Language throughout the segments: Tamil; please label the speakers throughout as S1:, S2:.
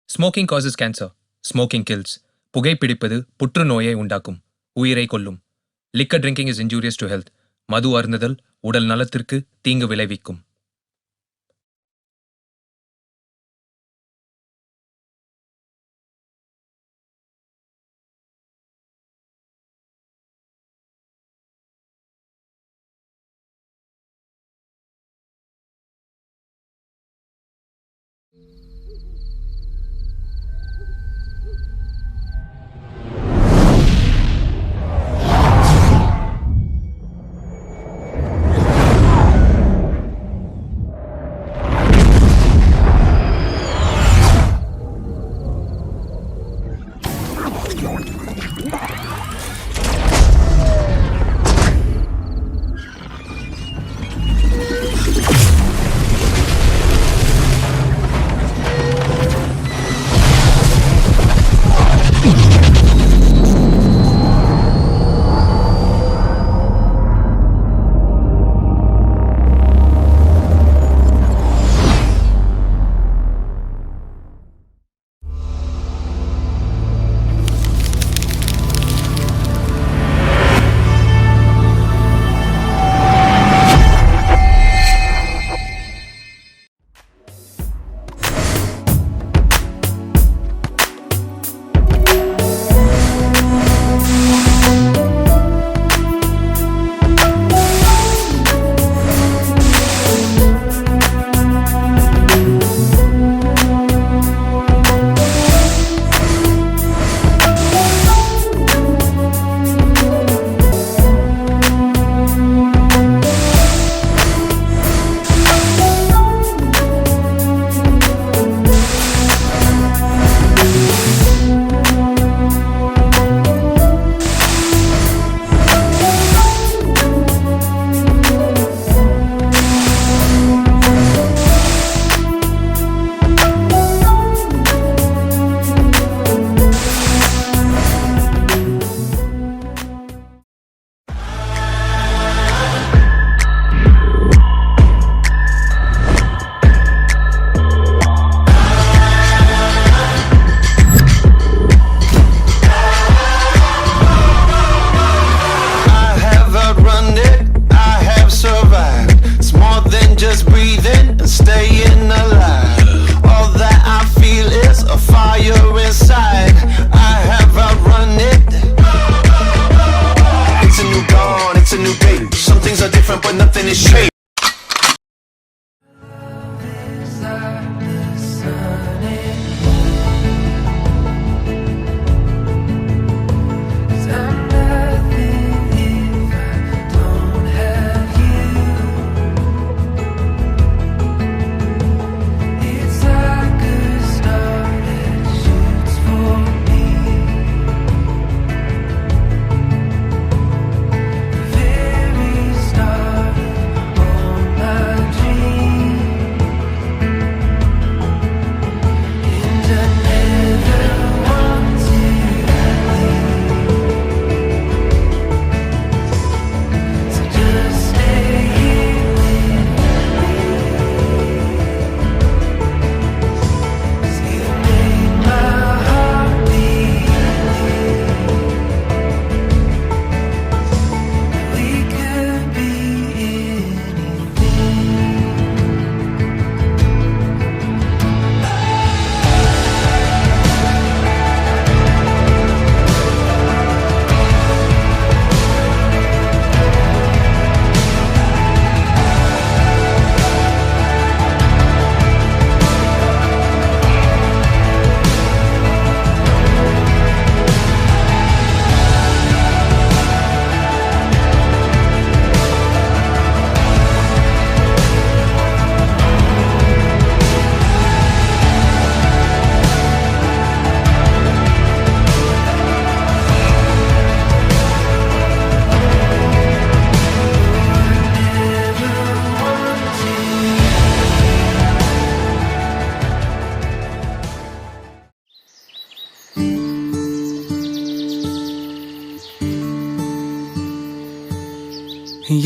S1: Smoking causes cancer. Smoking kills. புகைப்பிடிப்பது புற்றுநோயை உண்டாக்கும், உயிரை கொல்லும். Liquor drinking is injurious to health. மது அருந்துதல் உடல் நலத்திற்கு தீங்கு விளைவிக்கும்.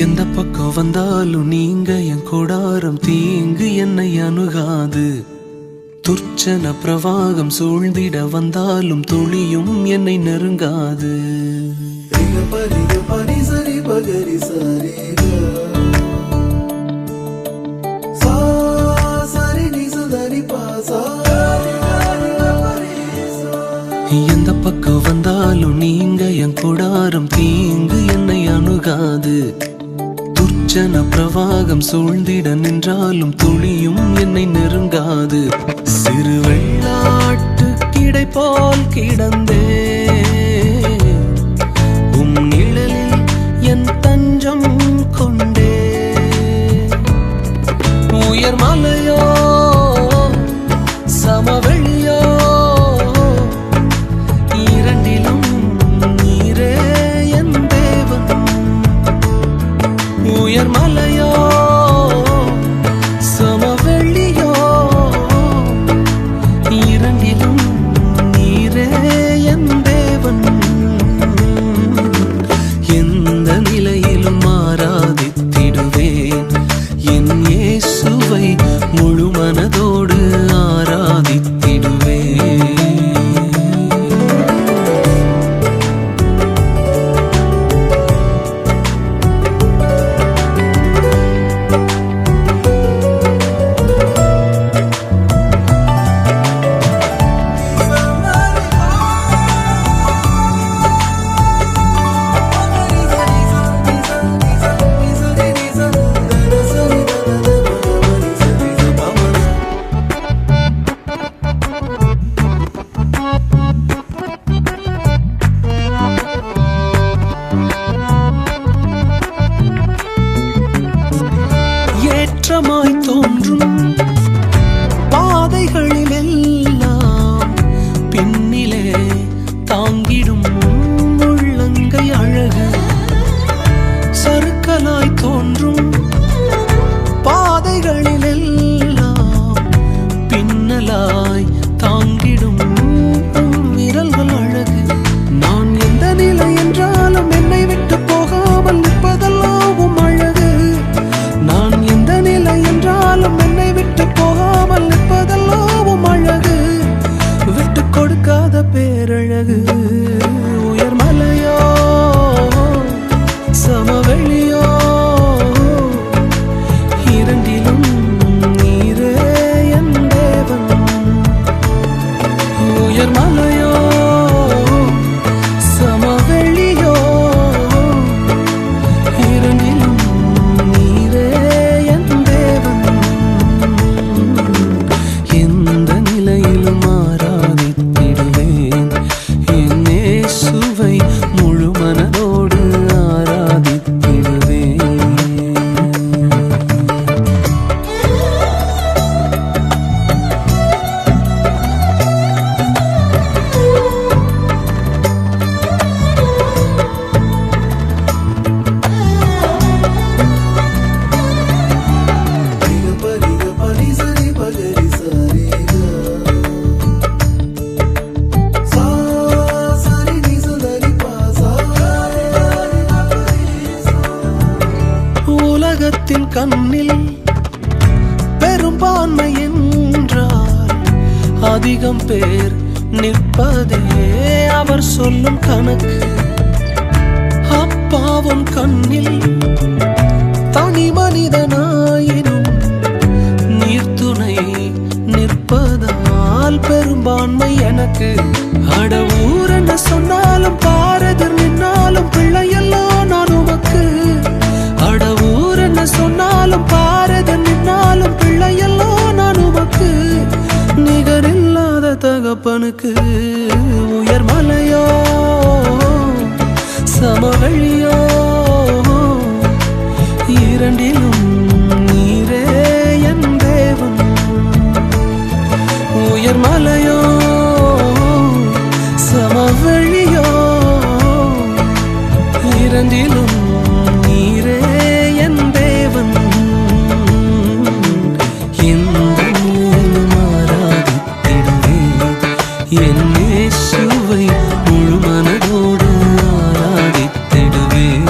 S2: எந்த பக்கம் வந்தாலும் நீங்க என் கொடாரம் தீங்கு என்னை அணுகாது. துர்ச்சன பிரவாகம் சூழ்ந்திட வந்தாலும் துளியும் என்னை நெருங்காது. எந்த பக்கம் வந்தாலும் நீங்க என் கூடாரம் தீங்கு என்னை அணுகாது. துர்ச்சன பிரவாகம் சூழ்ந்திட நின்றாலும் துளியும் என்னை நெருங்காது. சிறு வெள்ளாட்டு கிடை போல் கிடந்தே உம் நிழலில் என் தஞ்சம் கொண்டே. உயர் மலையோ சமவெளியோ இரண்டிலும் நீரே என் தேவன். உயர் மலையோ சமவெளியோ இரண்டிலும் நீரே என் தேவன். எந்த நிலையிலும் ஆராதித்திடுவேன் என் இயேசுவை முழு மனதோடு ஆராதித்திடுவேன். ஏற்றமாய் தோன்றும் பாதைகளில் எல்லாம் பின்னிலே தாங்கிடும் உள்ளங்கை அழகு. சறுக்கலாய் தோன்றும் பாதைகளில் எல்லாம் பின்னலாய் தாங்கிடும் விரல்கள் அழகு. நான் எந்த நிலை என்றாலும் என்னை விட்டு போகாமல் நிற்பதெல்லாம் அழகு. நான் எந்த நிலை என்றாலும் என்னை விட்டு போகாமல் நிற்பதெல்லாம் அழகு. விட்டு கொடுக்காத பேரழகு. உயர் மலையோ சமவெளியோ இரண்டிலும் நீரே என் தேவன். உயர் மலையோ சமவெளியோ இரண்டிலும் நீரே என் தேவன். எந்த நிலையிலும் ஆராதித்திடுவேன் என் இயேசுவை முழு மனதோடு ஆராதித்திடுவேன். உலகத்தின் கண்ணில் பெரும்பான்மை என்றால் அதிகம் பேர் நிற்பதே அவர் சொல்லும் கணக்கு. அப்பாவும் கண்ணில் தனி மனிதனாயினும் நீர்த்துணை நிற்பதால் பெரும்பான்மை எனக்கு. அட ஊர் என்ன சொன்னாலும் பாரதர் நின்னாலும் பிள்ளையெல்லாம் நான் உமக்கு. அட ஊர் என்ன சொன்னாலும் பாரதர் நின்னாலும் பிள்ளையெல்லாம் நான் உமக்கு. நிகரில்லாத தகப்பனுக்கு. உயர் மலையோ சமவெளியோ இரண்டிலும் நீரே என் தேவன். உயர் மலையோ சமவெளியோ இரண்டிலும் நீரே என் தேவன். எந்த நிலையிலும் ஆராதித்திடுவேன் என் இயேசுவை முழு மனதோடு ஆராதித்திடுவேன்.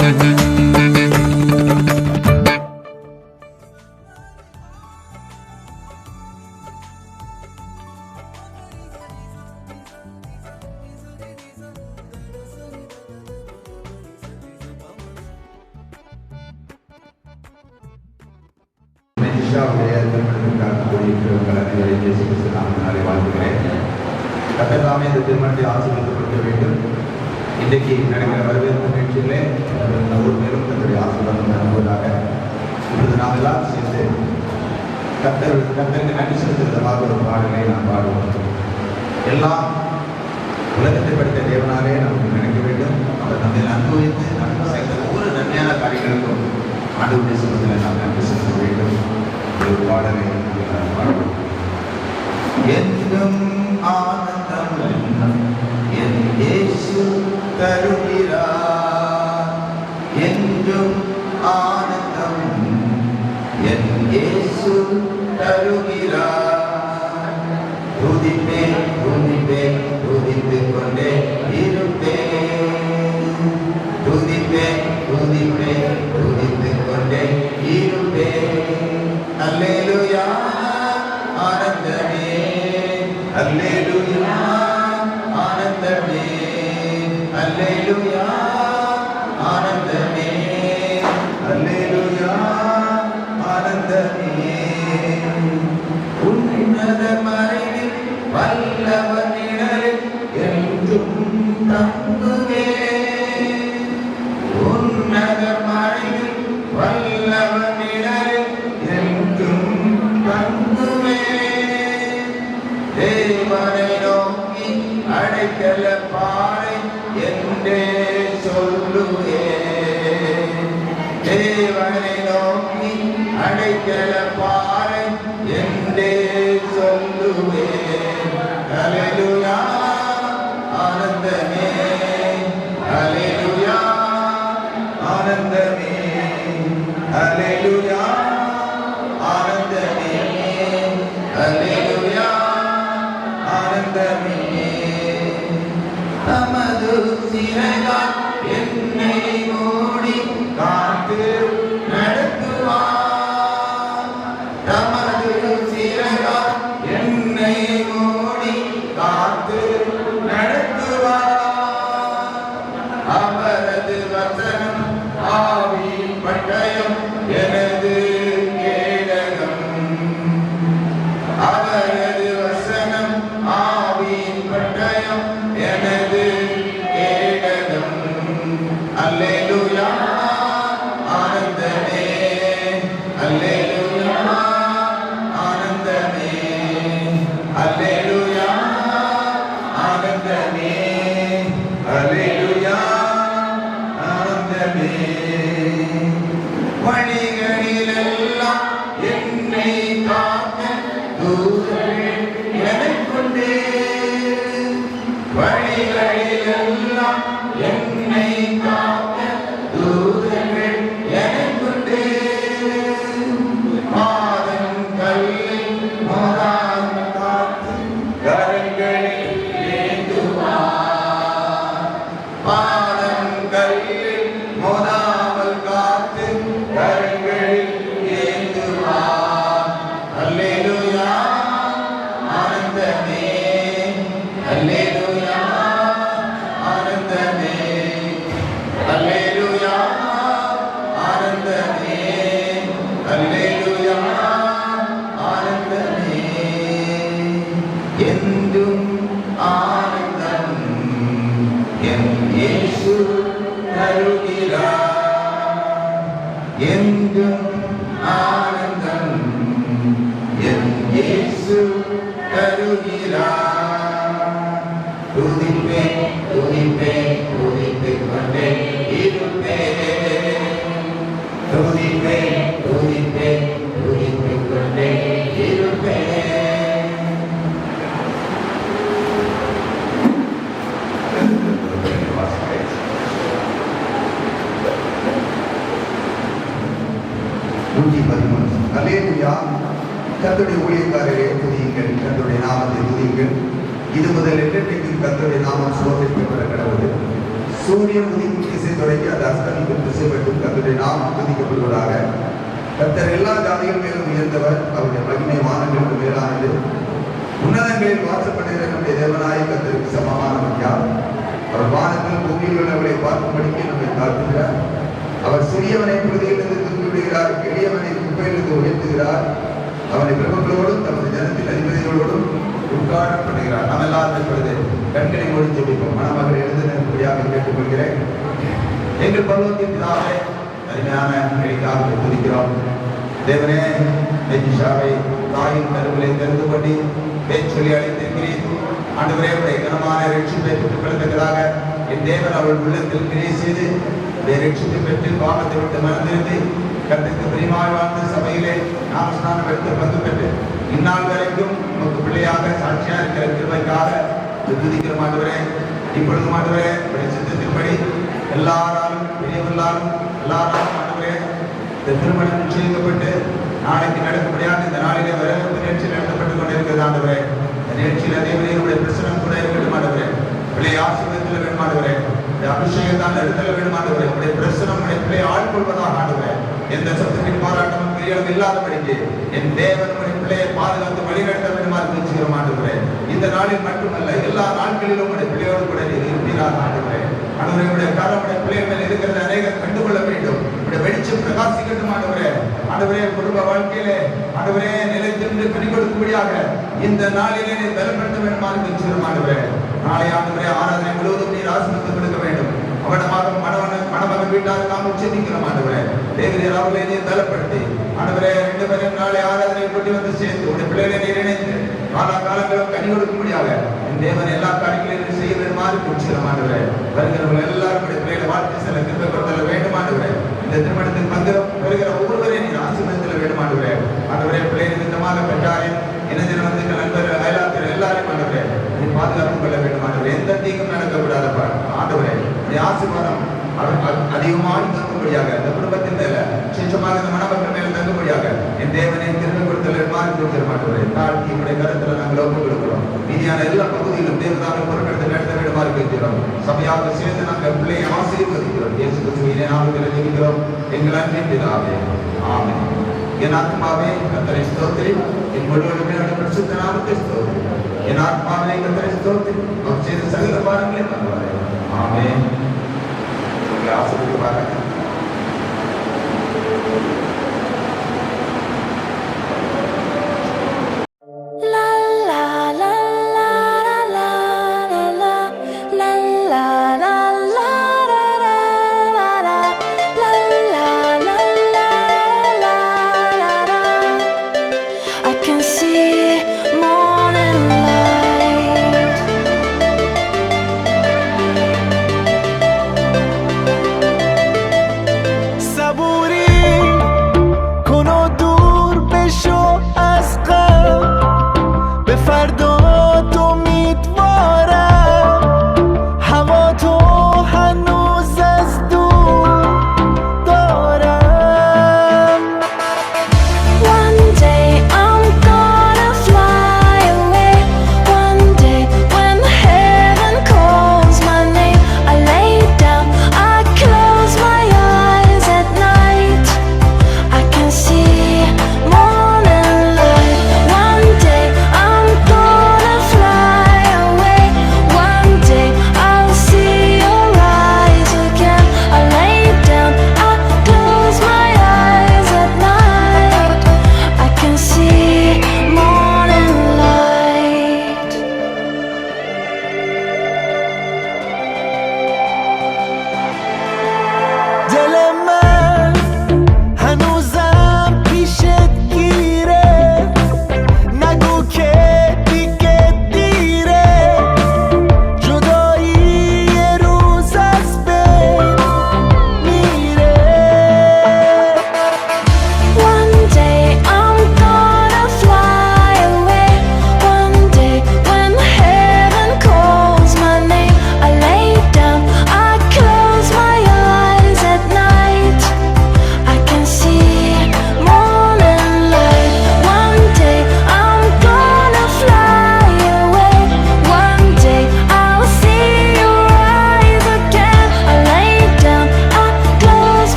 S3: நிஷாவுடைய திருமணத்திற்காக கூடியிருக்கிறவர்கள் அனைவரையும் இயேசு கிறிஸ்து நாமத்தினாலே வாழ்த்துகிறேன். கர்த்தர் தாமே இந்த திருமணத்தை ஆசீர்வதிக்க வேண்டும். இன்றைக்கு நடக்கிற வரவேற்பு நிகழ்ச்சியிலே ஒவ்வொரு பேரும் தன்னுடைய ஆசீர்வாதம் அனுப்புவதாக இப்பொழுது நாம் எல்லாம் சேர்ந்து கர்த்தருக்கு நன்றி செலுத்தும் விதமாக ஒரு பாடலை நாம் பாடுவோம். எல்லாம் உலகத்தை படைத்த தேவனாலே நமக்கு நினைக்க வேண்டும். அவர் நம்மை அனுபவித்து நமக்கு செய்த ஒவ்வொரு நன்மையான காரியங்களுக்கும் ஆண்டவருடைய சமூகத்தில் நாம் நன்றி செலுத்த வேண்டும். ஒரு பாடலை பாடுவோம். என்றும் ஆனந்தம் என் இயேசு தருகிறார். என்றும் ஆனந்தம் என் இயேசு தருகிறார். துதிப்பேன் துதிப்பேன் துதித்துக் கொண்டே இருப்பேன். துதிப்பேன் துதிப்பேன் துதித்துக் கொண்டே இருப்பேன். அல்லேலூயா ஆனந்தமே, அல்லேலூயா ஆனந்தமே, அல்லேலூயா ஆனந்தமே, அல்லேலூயா ஆனந்தமே. உன்னத மறைவில் வல்லவர் நிழலில் என்றும் தங்குவேன். உன்னத மறைவில் வல்லவர் நிழலில் என்றும் தங்குவேன். தேவனை நோக்கி அடைக்கல பாறை என்றே சொல்லுவேன். தேவனை நோக்கி அடைக்கல பாறை என்றே சொல்லுவேன். அல்லேலூயா ஆனந்தமே, அல்லேலூயா ஆனந்தமே, அல்லேலூயா ஆனந்தமே, அல்லேலூயா ஆனந்தமே. தமது சிறையால் என்னை மூடி காத்து நடத்துவார். தமது சிறையால் என்னை மூடி காத்து நடத்துவார். அவரது வசனம் ஆவி பட்டயம் எனது கேடகம். அவரது வசனம் ஆவி பட்டயம் எனது கேடகம். அல்லேலூயா ஆனந்தமே, அல்லேலூயா ஆனந்தமே, அல்லேலூயா ஆனந்தமே, அல்லேலூயா ஆனந்தமே. வழிகளிலெல்லாம் என்னை காக்க தூதர்கள் எனக்குண்டே. வழிகளிலெல்லாம் என்னை காக்க தூதர்கள் எனக்குண்டே. பாதம் கல்லில் மோதாமல் காத்து கரங்களில் ஏந்துவார். பாதம் கல்லில் மோதாமல் காத்து கரங்களில் ஏந்துவார். அல்லேலூயா ஆனந்தமே, அல்லேலூயா ஆனந்தமே, அல்லேலூயா ஆனந்தமே, அல்லேலூயா ஆனந்தமே. என்றும் ஆனந்தம் என் இயேசு தருகிறார். என்றும் ஆனந்தம் என் இயேசு தருகிறார். துதிப்பேன் துதிப்பேன் துதித்துக் கொண்டே இருப்பேன். துதிப்பேன் துதிப்பேன் துதித்துக் கொண்டே இருப்பேன். அல்லேலூயா. கர்த்தருடைய ஊழியக்காரரே துதியுங்கள், கர்த்தருடைய நாமத்தை துதியுங்கள். இது முதல் என்றென்றைக்கும் கர்த்தருடைய நாமம் சோதிக்கப்பட கடவுள். சூரியன் உதிக்கும் திசை தொடங்கி அது அஸ்தமிக்கும் திசை மட்டும் கர்த்தருடைய நாமம் துதிக்கப்படுவதாக. கர்த்தர் எல்லா ஜாதிகள் மேலும் உயர்ந்தவர், அவருடைய மகிமை வானங்களுக்கு மேலானது. உன்னதங்களில் வாசப்படுகிற நம்முடைய தேவனாய கர்த்தருக்கு சமமானவர் யார்? அவர் வானத்தில் பூமியில் உள்ளவர்களை பார்க்கும்படிக்கு நம்மை தாழ்த்துகிறார். அவர் சிறியவனை புழுதியிலிருந்து தூக்கி விடுகிறார், எளியவனை குப்பையிலிருந்து உயர்த்துகிறார். அவனை பிரபுக்களோடும் தமது ஜனத்தின் அதிபதிகளோடும் உட்கார பண்ணுகிறார். நாம் எல்லாரும் இப்பொழுது கண்களை மூடி ஜெபிப்போம். மணமகள் எழுந்திருக்கும்படியாக கேட்டுக்கொள்கிறேன். எங்கள் பருவத்தின் பிதாவே, அருமையான கிடைக்காக துதிக்கிறோம். தேவனே, மெஜிஷாவை தாயின் கருவிலை தெரிந்து கொண்டு பேச்சொல்லி அழைத்திருக்கிறேன். ஆண்டவரே, உடைய கனமான ரட்சிப்பை பெற்றுக் கொள்ளத்தக்கதாக என் தேவன் அவள் உள்ளத்தில் கிரியை செய்து ரட்சிப்பை பெற்று பாவத்தை விட்டு மறந்திருந்து கர்த்தருக்கு பிரியமாய் வாழ்ந்த சபையிலே ஞானஸ்நானம் எடுத்து பங்கு பெற்று இந்நாள் வரைக்கும் உமக்கு பிள்ளையாக சாட்சியா இருக்கிற கிருபைக்காக துதிக்கிற ஆண்டவரே. இப்பொழுது ஆண்டவரே, உடைய சித்தத்தின்படி எல்லாராலும் பெரியவர்களாலும் எல்லாராலும் ஆண்டவரே இந்த திருமணம் நிச்சயிக்கப்பட்டு நாளைக்கு நடக்கும்படியாக இந்த நாளிலே வர நிகழ்ச்சி நடத்தப்பட்டுக் கொண்டிருக்கிறது ஆண்டவரே. இந்த நிகழ்ச்சியில் அதே பிரசனம் கூட இருக்கட்டும் ஆண்டவரே. பிள்ளை ஆசீர்வாதத்தில் வேண்டும் ஆண்டவரே. அபிஷேகத்தால் எடுத்தல வேண்டும் ஆண்டவரே. உடைய பிரசனம் உடைய பிள்ளையை ஆட்கொள்வதாக ஆண்டவரே. எந்த சத்தத்தின் பாராட்டமும் பிரியலும் இல்லாதபடிக்கு என் தேவன் உடைய பிள்ளையை பாதுகாத்து வழிநடத்த வேண்டுமாறு பேசுகிறோம் ஆண்டவரே. இந்த நாளில் மட்டுமல்ல, எல்லா நாட்களிலும் உடைய பிள்ளையோடு கூட இருக்கிறார் ஆண்டவரே. ஆண்டவரே, உடைய கரம் உடைய பிள்ளைகள் மேல் இருக்கிறது அநேகர் கண்டுகொள்ள வேண்டும். உடைய வெளிச்சம் பிரகாசிக்கட்டும் ஆண்டவரே. ஆண்டவரே, குடும்ப வாழ்க்கையிலே ஆண்டவரே நிலைத்திருந்து கனி கொடுக்கும்படியாக இந்த நாளிலே நீ பலப்படுத்த வேண்டுமாறு பேசுகிறோம் ஆண்டவரே. நாளை ஆண்டவரே ஆராதனை முழுவதும் நீர் ஆசீர்வாதம் கொடுக்க வேண்டும். அவனமாக மணமகன் வீட்டார் நாம் உச்சரிக்கிறோம் ஆண்டவரே. தேவரீர் அவர்களை நீர் பலப்படுத்தி ஆண்டவரே 2 பேரும் நாளை ஆராதனை கொண்டு வந்து சேர்த்து உடைய பிள்ளைகளை நீர் இணைத்து காலங்களும் கனி கொடுக்கும்படியாக என் தேவன் எல்லா காரியங்களையும் செய்ய வேண்டுமாறு பேசுகிறோம் ஆண்டவரே. வருகிறவர்கள் எல்லாரும் உடைய பிள்ளைகளை வாழ்த்து செல்ல கிருபை கொடுத்தல வேண்டும் ஆண்டவரே. இந்த திருமணத்தில் வருகிற ஒவ்வொருவரையும் நீர் ஆசீர்வாதத்தில் வேண்டும் ஆண்டவரே. ஆண்டவரே, பிள்ளை நிமித்தமாக பெற்றாரின் இனஜன வந்து நண்பர் அயலாத்திர எல்லாரையும் ஆண்டவரே நீ பாதுகாத்துக் கொள்ள வேண்டும் ஆண்டவரே. எந்த தீங்கும் நடக்கக்கூடாத ஆண்டவரே. நீ ஆசீர்வாதம் அதிகமாக தங்கும்படியாக இந்த குடும்பத்தின் மேல விசேஷமாக இந்த மணமக்கள் மேல தங்கும்படியாக என் தேவனை திரும்ப கொடுத்தல் மாறி கொடுத்திட மாட்டவரே. தாழ்த்தி உடைய கருத்துல நாங்கள் ஒப்புக் கொடுக்கிறோம். மீதியான எல்லா பகுதியிலும் தேவதாக பொருட்கள் நடத்த வேண்டுமாறு கேட்கிறோம். சபையாக சேர்ந்து நாங்கள் பிள்ளையை ஆசீர்வதிக்கிறோம். இயேசு கிறிஸ்துவின் நாமத்தில் ஜெபிக்கிறோம் எங்கள் அன்பின் பிதாவே, ஆமென். என் ஆத்மாவே கர்த்தரை ஸ்தோத்திரி, என் முழுவதுமே பரிசுத்த நாமத்தை ஸ்தோத்திரி. என் ஆத்மாவே கர்த்தரை ஸ்தோத்திரி, அவர் செய்த சகல பாரங்களை பண்ணுவாரே. ஆமென். ஆசீர்வதிப்பார்கள்.
S2: صبوري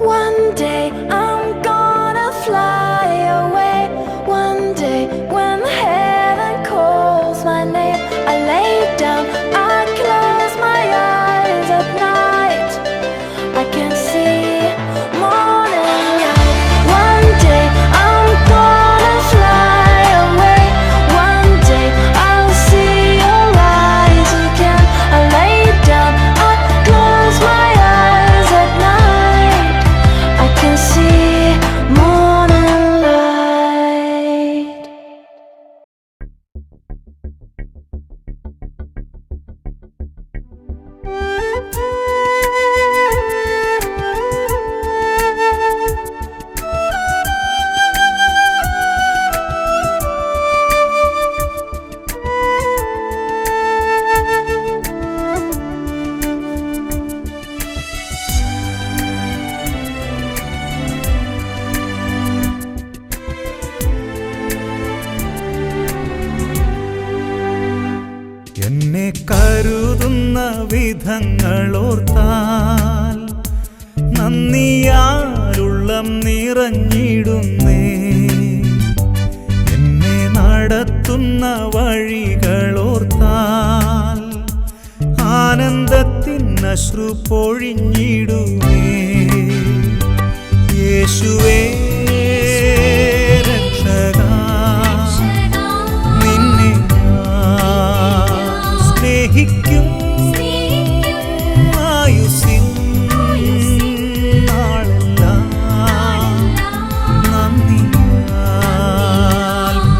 S4: One day I'm gonna fly away. One day when heaven calls my name, I lay down, I close my eyes at night. I can see morning light. One day I'm gonna fly away. One day I'll see your eyes again. I lay down, I close my eyes at night. I can see morning light.
S5: എന്നെ കരുതുന്ന വിധങ്ങളോർത്താൽ നന്ദിയാലുള്ളം നിറഞ്ഞിടുന്നേ. എന്നെ നടത്തുന്ന വഴികളോർത്താൽ ആനന്ദത്തിൻ അശ്രു പൊഴിഞ്ഞിടുമേ. യേശുവേ രക്ഷകാ, നിന്നെ സ്നേഹിക്കും ആയുസ്സിൻ നാളെല്ലാം നന്ദിയാൽ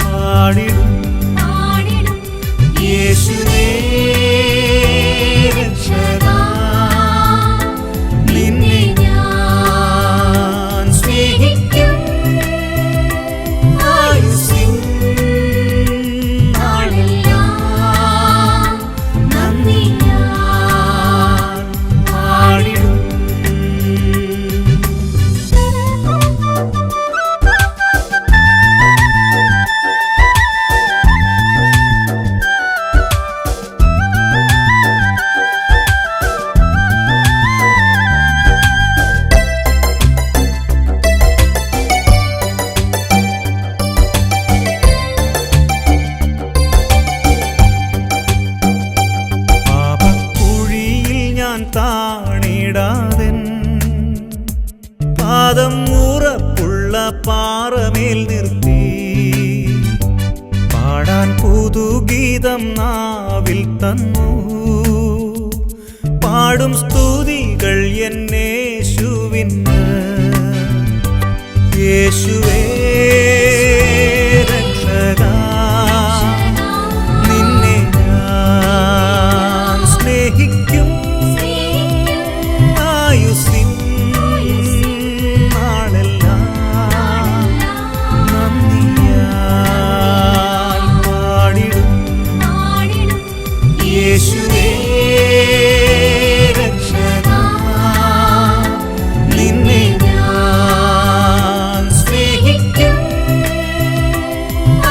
S5: പാടിടും. യേശുവേ രക്ഷകാ, നിന്നെ ഞാൻ സ്നേഹിക്കും ആയുസ്സിൻ നാളെല്ലാം നന്ദിയാൽ പാടിടും. പാപക്കുഴിയിൽ ഞാൻ താണിടാതെൻ പാദം ഉറപ്പുള്ള പാറമേൽ നിർത്തി. പാടാൻ പുതുഗീതം നാവിൽ തന്നു. പാടും സ്തുതികൾ എന്നേശുവിന്. യേശുവേ രക്ഷകാ, നിന്നെ ഞാൻ സ്നേഹിക്കും ആയുസ്സിൻ നാളെല്ലാം നന്ദിയാൽ പാടിടും. യേശുവേ രക്ഷകാ, നിന്നെ ഞാൻ സ്നേഹിക്കും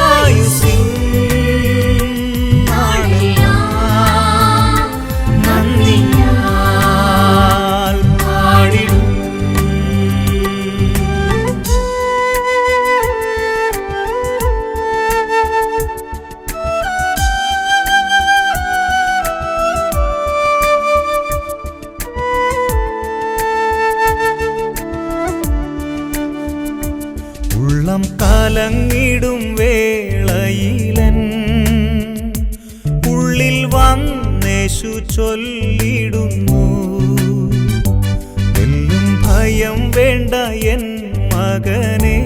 S5: ആയുസ്സിൻ നാളെല്ലാം നന്ദിയാൽ പാടിടും. ഉള്ളം കലങ്ങിടും വേളയിലൻ ഉള്ളിൽ വന്നേശു ചൊല്ലിടുന്നു. എല്ലും ഭയം വേണ്ട എൻ മകനെ,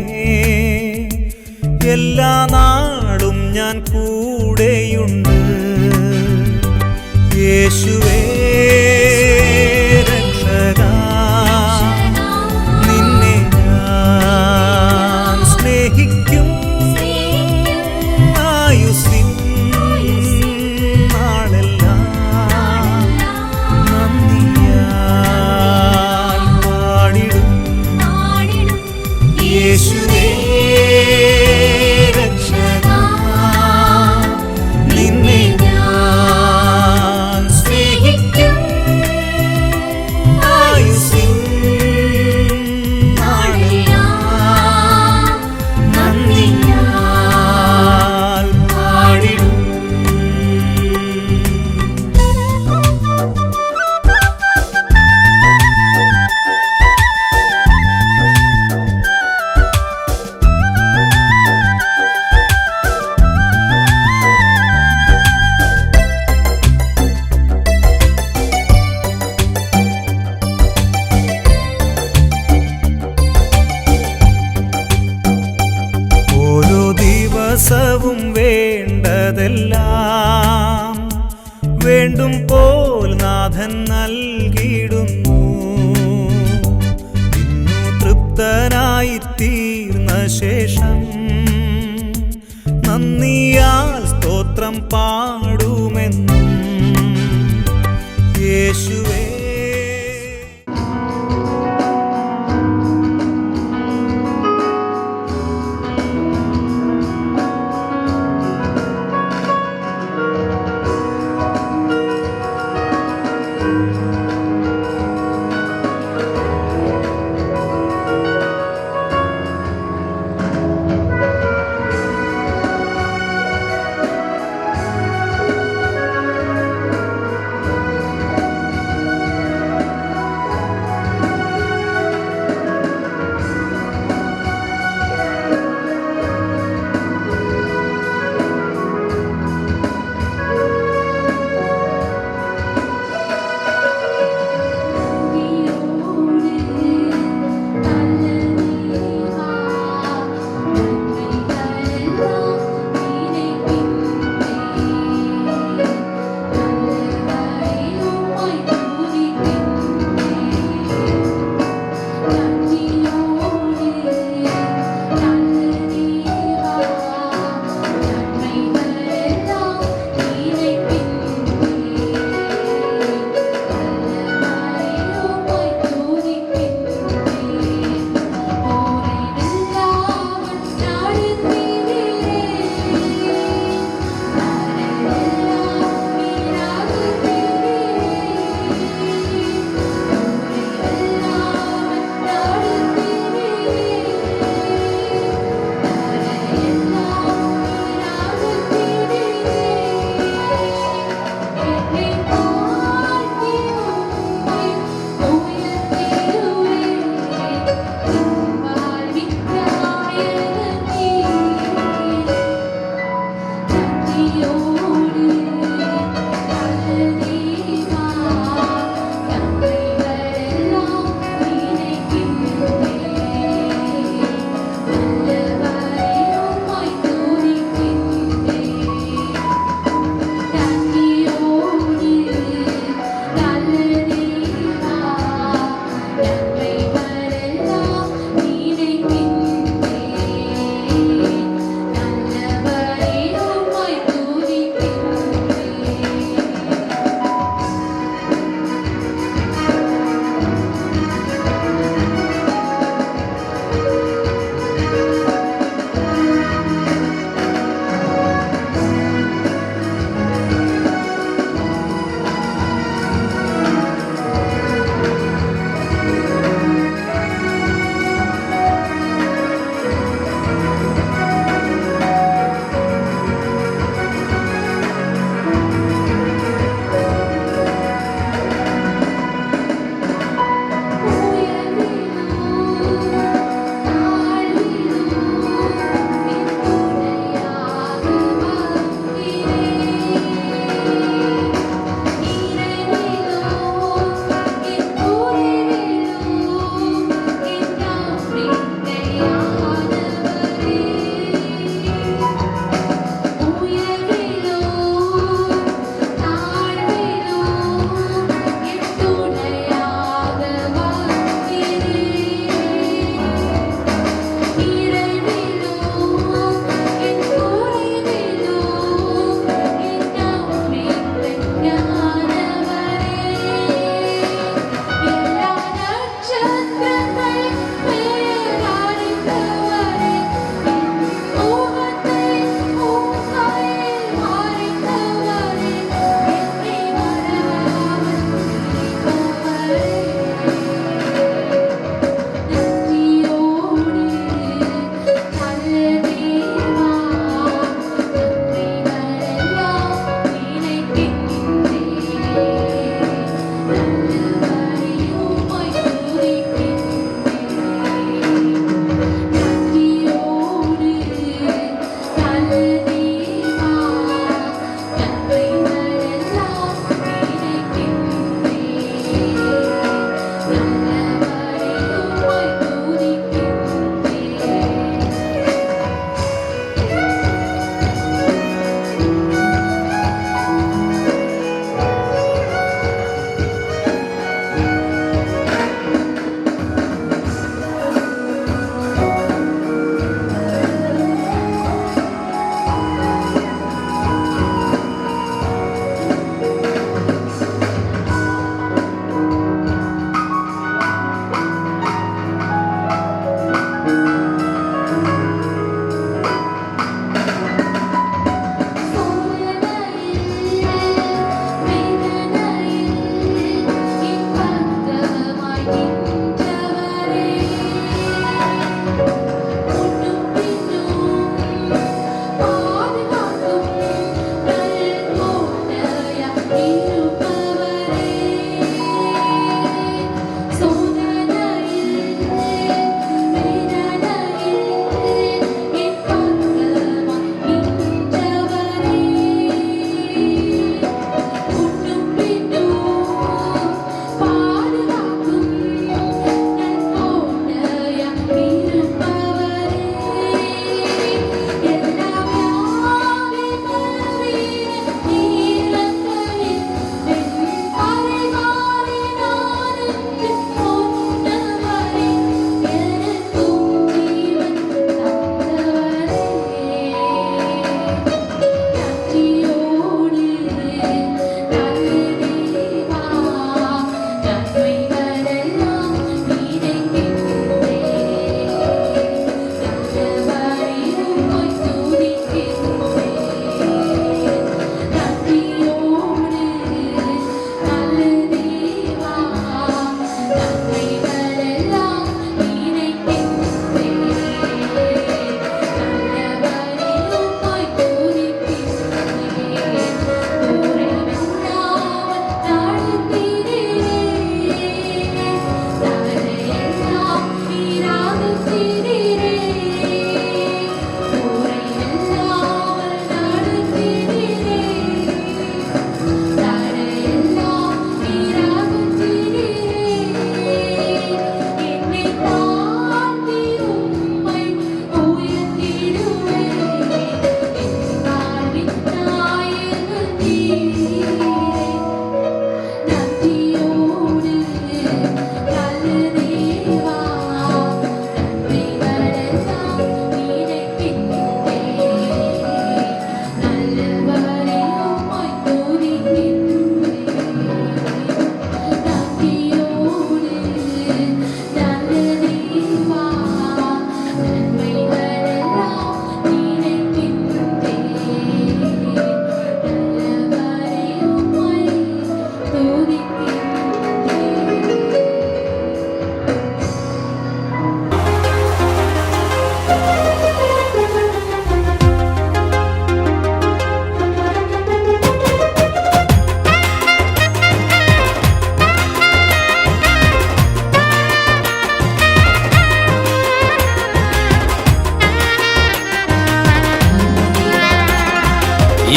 S5: എല്ലാ നാളും ഞാൻ കൂടെയുണ്ട്. യേശുവേ രക്ഷകാ, നിന്നെ ഞാൻ സ്നേഹിക്കും ആയുസ്സിൻ നാളെല്ലാം നന്ദിയാൽ പാടിടും. യേശുവേ ദിവസവും വേണ്ടതെല്ലാം വേണ്ടും പോൽ നാഥൻ നൽകിയിടുന്നു. ഇന്നു തൃപ്തനായി തീർന്ന ശേഷം നന്ദിയാൽ സ്തോത്രം പാടുമെന്നും യേശുവേ.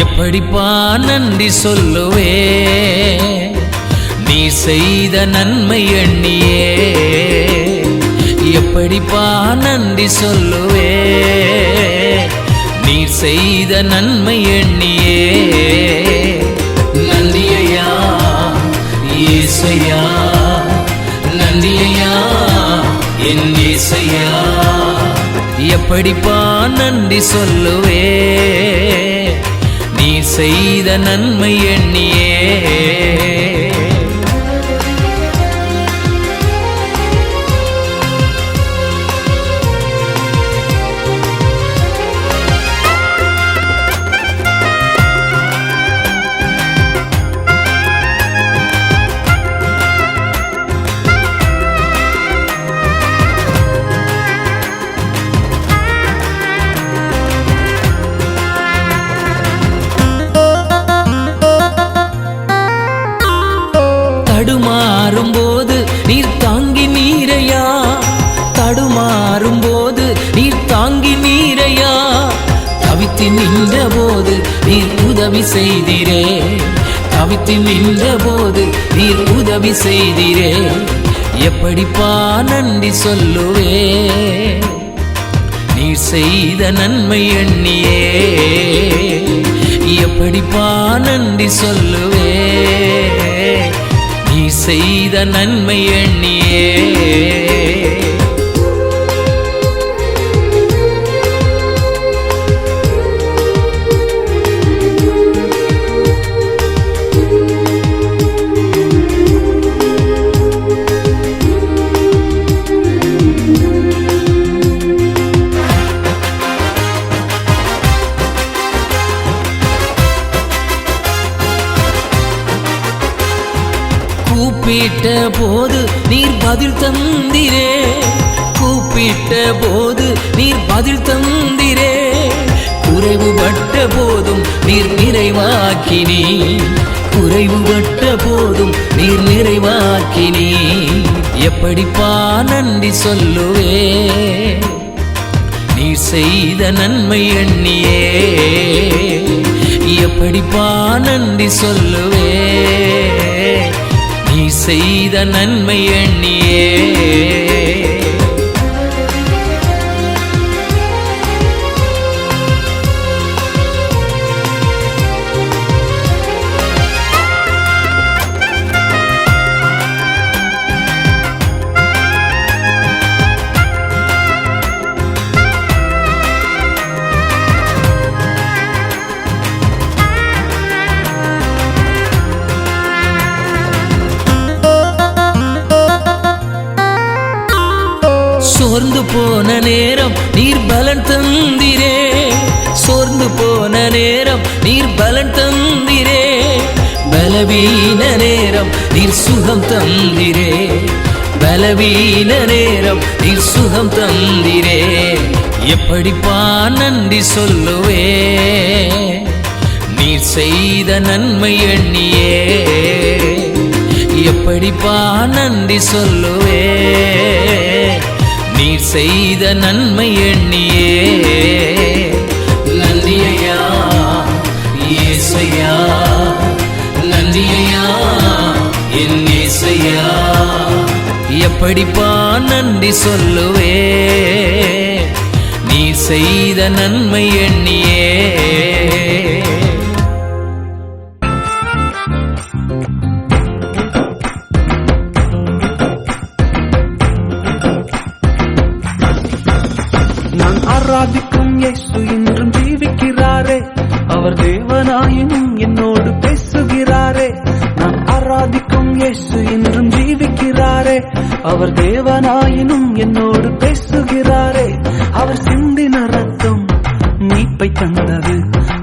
S2: எப்படிப்பா நன்றி சொல்லுவே நீ செய்த நன்மை எண்ணியே எப்படிப்பா நன்றி சொல்லுவே நீ செய்த நன்மை எண்ணியே நன்றியா இயேசையா நன்றியா என் இயேசையா எப்படிப்பா நன்றி சொல்லுவே நீ செய்த நன்மை எண்ணியே தடுமாறும் போது நீர் தாங்கி நீரையா தடுமாறும் போது நீர் தாங்கி நீரையா தவித்து நின்ற போது நீர் உதவி செய்திரே தவித்து நின்ற போது நீர் உதவி செய்திரே எப்படிப்பா நன்றி சொல்லுவே நீர் செய்த நன்மை எண்ணியே எப்படிப்பா நன்றி சொல்லுவே நீ செய்த நன்மை எண்ணியே கூப்பிட்ட போது நீர் பதில் தந்திரே கூப்பிட்ட போது நீர் பதில் தந்திரே குறைவுபட்ட போதும் நீர் நிறைவாக்கினீ குறைவுபட்ட போதும் நீர் நிறைவாக்கினீ எப்படிப்பா நன்றி சொல்லுவே நீர் செய்த நன்மை எண்ணியே எப்படிப்பா நன்றி சொல்லுவே நீ செய்த நன்மை எண்ணியே சோர்ந்து போன நேரம் நீர் பலன் தந்திரே சோர்ந்து போன நேரம் நீர் பலன் தந்திரே பலவீன நேரம் நீர் சுகம் தந்திரே பலவீன நேரம் நீர் சுகம் தந்திரே எப்படிப்பா நன்றி சொல்லுவே நீர் செய்த நன்மை எண்ணியே எப்படிப்பா நன்றி சொல்லுவே நீர் செய்த நன்மை எண்ணியே நன்றியா இயேசையா நன்றியா என் இயேசையா எப்படிப்பா நன்றி சொல்லுவே நீர் செய்த நன்மை எண்ணியே
S6: ஆராதிக்கும் இயேசு இன்றும் ஜீவிக்கிறாரே அவர் தேவனாயினும் என்னோடு பேசுகிறாரே நான் ஆராதிக்கும் இயேசு இன்றும் ஜீவிக்கிறாரே அவர் தேவனாயினும் என்னோடு பேசுகிறாரே அவர் சிந்தின ரத்தம் மீட்பை தந்தது